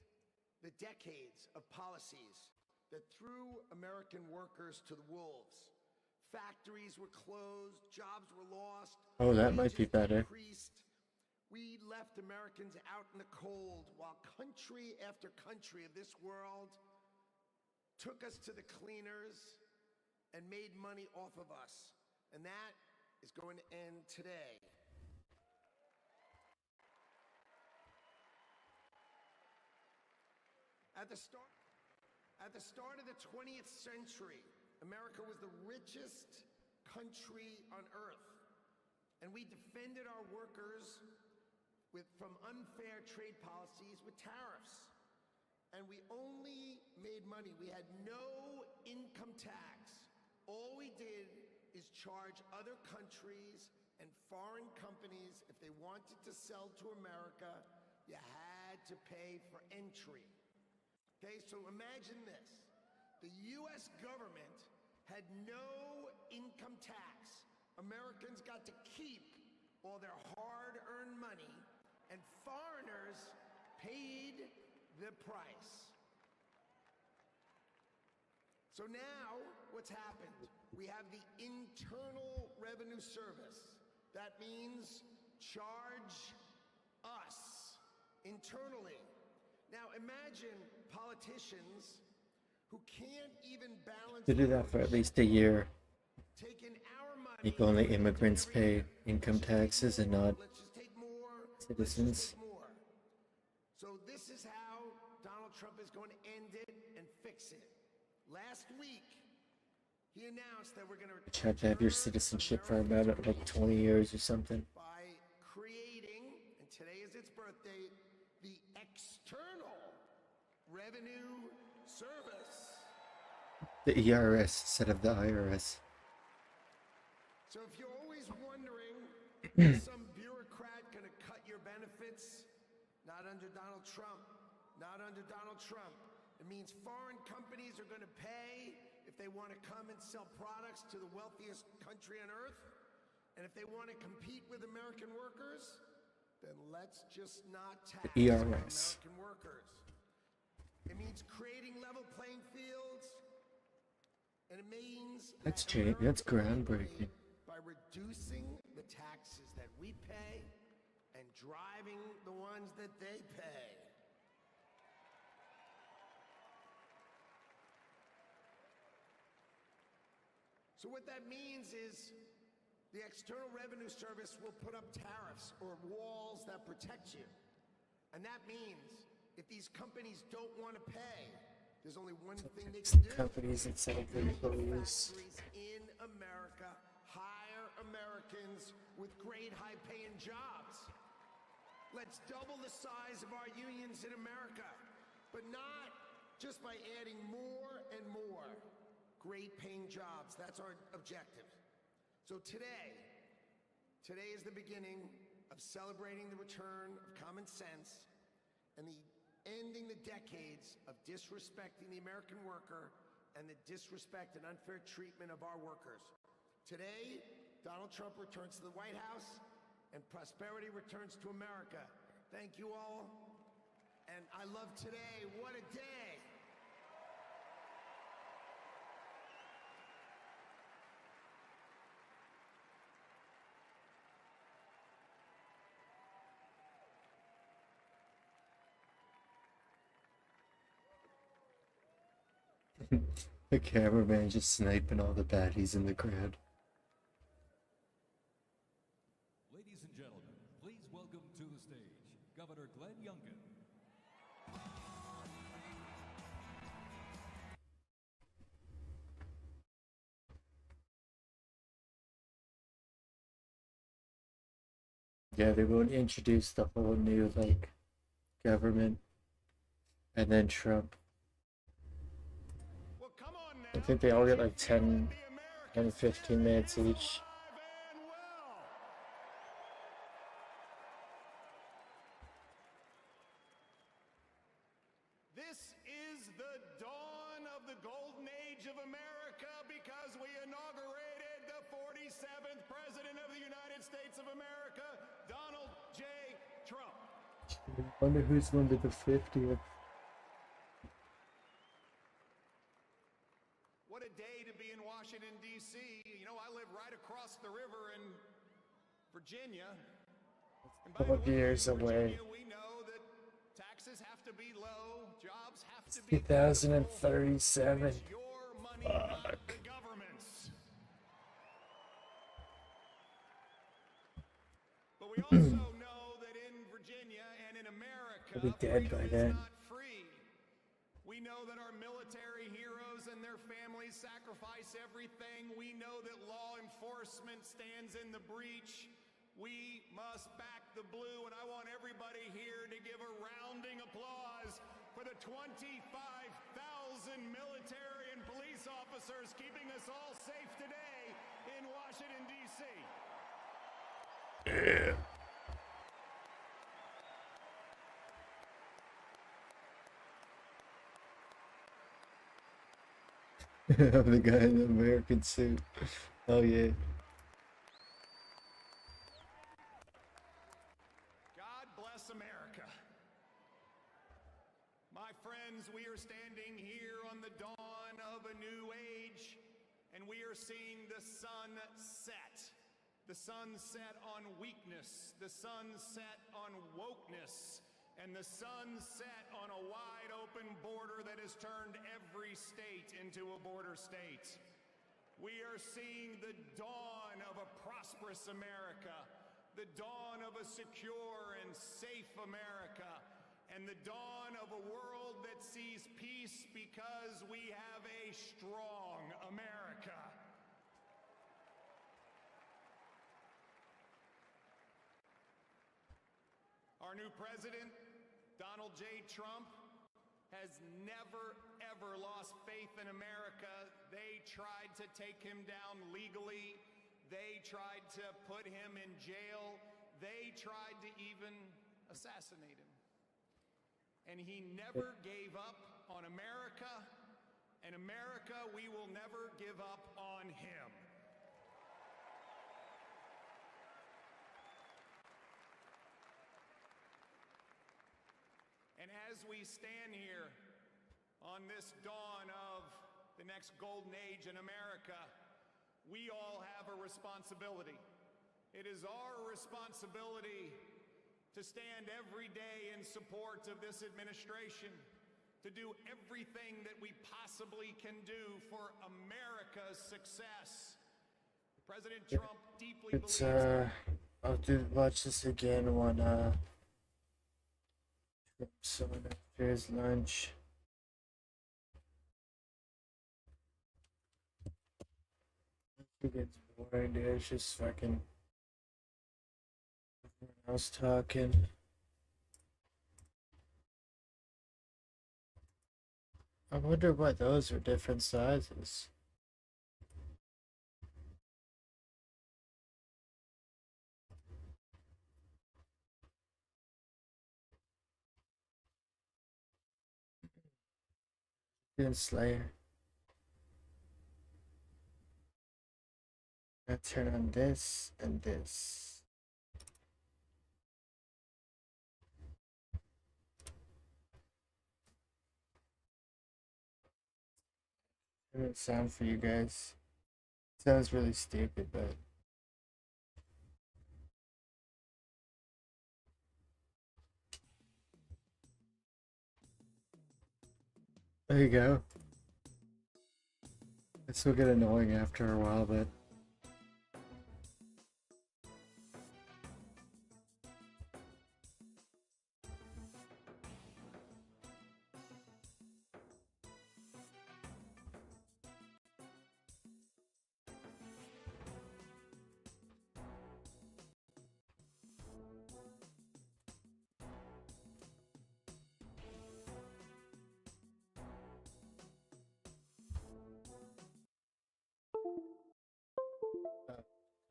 of policies that threw American workers to the wolves. Factories were closed, jobs were lost. oh, that might be better. Decreased. We left Americans out in the cold while country after country of this world took us to the cleaners and made money off of us. And that is going to end today. At the start of the 20th century, America was the richest country on earth. And we defended our workers from unfair trade policies with tariffs. And we only made money. We had no income tax. All we did is charge other countries and foreign companies, if they wanted to sell to America, you had to pay for entry. Okay, so imagine this. The U.S. government had no income tax. Americans got to keep all their hard-earned money, and foreigners paid the price. So now, what's happened? We have the Internal Revenue Service. That means charge us internally. Now imagine politicians who can't even balance. To do that for at least a year. Taking our money. Like only immigrants pay income taxes and not citizens. So this is how Donald Trump is going to end it and fix it. Last week, he announced that we're going to You have to have your citizenship for about like 20 years or something. by creating, and today is its birthday, the External Revenue Service. The ERS instead of the IRS. So if you're always wondering, is some bureaucrat going to cut your benefits? Not under Donald Trump. Not under Donald Trump. It means foreign companies are going to pay if they want to come and sell products to the wealthiest country on earth. And if they want to compete with American workers, then let's just not tax ERS. American workers. It means creating level playing fields. And it means That's change. That's groundbreaking. by reducing the taxes that we pay and driving the ones that they pay. So what that means is the External Revenue Service will put up tariffs or walls that protect you. And that means if these companies don't want to pay, there's only one thing they can do. Companies instead of their employees. Factories in America hire Americans with great high-paying jobs. Let's double the size of our unions in America, but not just by adding more and more great-paying jobs. That's our objective. So today is the beginning of celebrating the return of common sense and the ending the decades of disrespecting the American worker and the disrespect and unfair treatment of our workers. Today, Donald Trump returns to the White House and prosperity returns to America. Thank you all. And I love today. What a day. The cameraman just sniping all the baddies in the crowd. Ladies and gentlemen, please welcome to the stage Governor Glenn Youngkin. Yeah, they won't introduce the whole new like government and then Trump. I think they all get like 10 and 15 minutes each. This is the dawn of the golden age of America because we inaugurated the 47th President of the United States of America, Donald J. Trump. I wonder who's going to the 50th. What a day to be in Washington, D.C. You know, I live right across the river in Virginia. And by the way, Years away. Virginia, we know that taxes have to be low, jobs have to be 2037. your money, not the government's. But we also know that in Virginia and in America, I'll be dead by freedom is then. not free. We know that our military heroes and their families sacrifice everything. We know that law enforcement stands in the breach. We must back the blue, and I want everybody here to give a rounding applause for the 25,000 military and police officers keeping us all safe today in Washington, D.C. Yeah. I'm the guy in the American suit. Oh yeah. God bless friends, we are standing here on the dawn of a new age, and we are seeing the sun set. The sun set on weakness, the sun set on wokeness, and the sun set on a wide open border that has turned every state into a border state. We are seeing the dawn of a prosperous America, the dawn of a secure and safe America, and the dawn of a world that sees peace because we have a strong America. Our new president, Donald J. Trump, has never, ever lost faith in America. They tried to take him down legally. They tried to put him in jail. They tried to even assassinate him. And he never gave up on America, and America, we will never give up on him. And as we stand here on this dawn of the next golden age in America, we all have a responsibility. It is our responsibility to stand every day in support of this administration, to do everything that we possibly can do for America's success. President Trump deeply believes... I'll watch this again when someone after his lunch. It gets boring, dude. It's just fucking everyone else talking. I wonder why those are different sizes. Good Slayer. I turn on this and this. Doesn't sound for you guys. Sounds really stupid, but there you go. This will get annoying after a while, but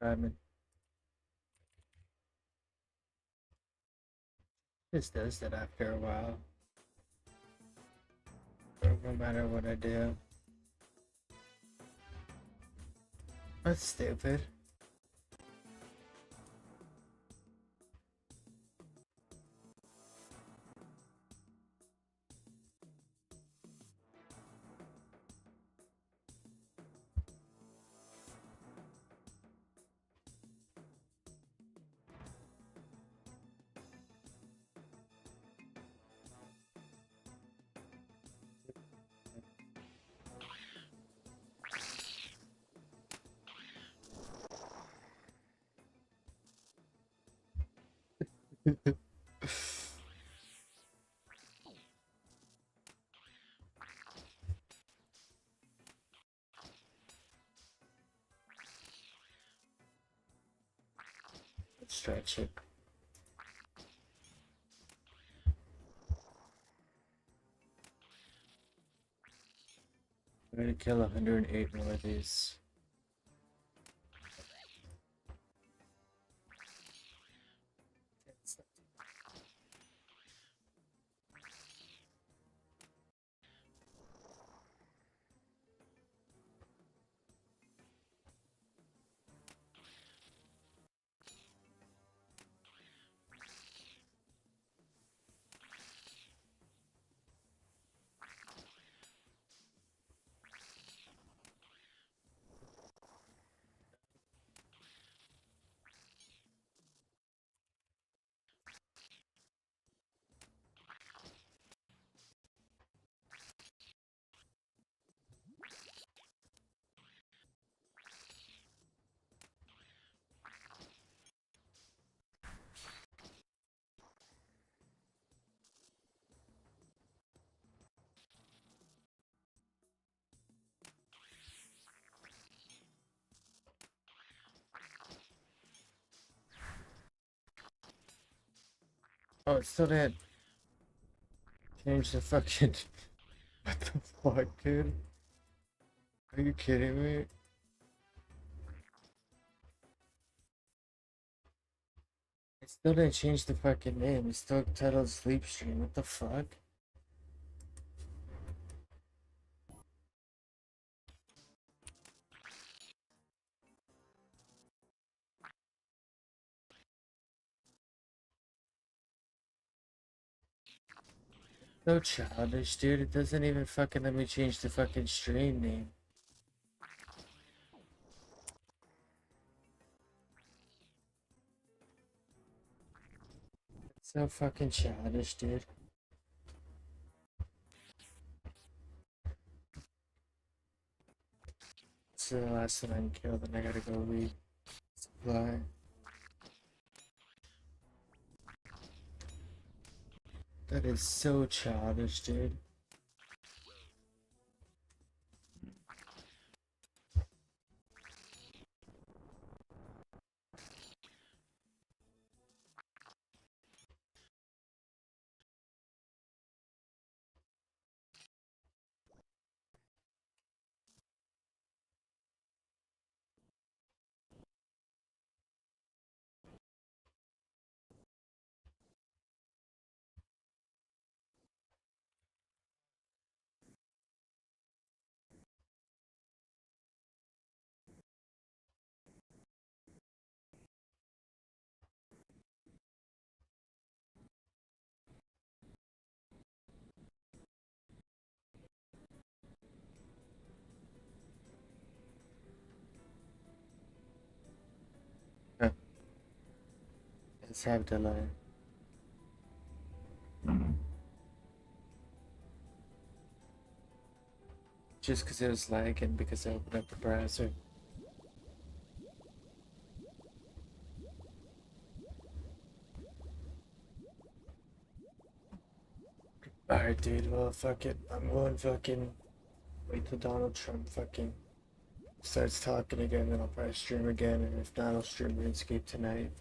I mean, this does that after a while. No matter what I do. That's stupid. Stretch it. I'm gonna kill 108 more of these. Oh, it still didn't change the fucking. What the fuck, dude? Are you kidding me? It still didn't change the fucking name. It's still titled Sleep Stream. What the fuck? So childish, dude. It doesn't even fucking let me change the fucking stream name. So fucking childish, dude. It's the last one I can kill, then I gotta go resupply. That is so childish, dude. Huh. Let's have delay. Just because it was lagging because I opened up the browser. Alright, dude, well, fuck it. I'm going fucking wait till Donald Trump fucking starts talking again, then I'll probably stream again, and if not, I'll stream RuneScape tonight.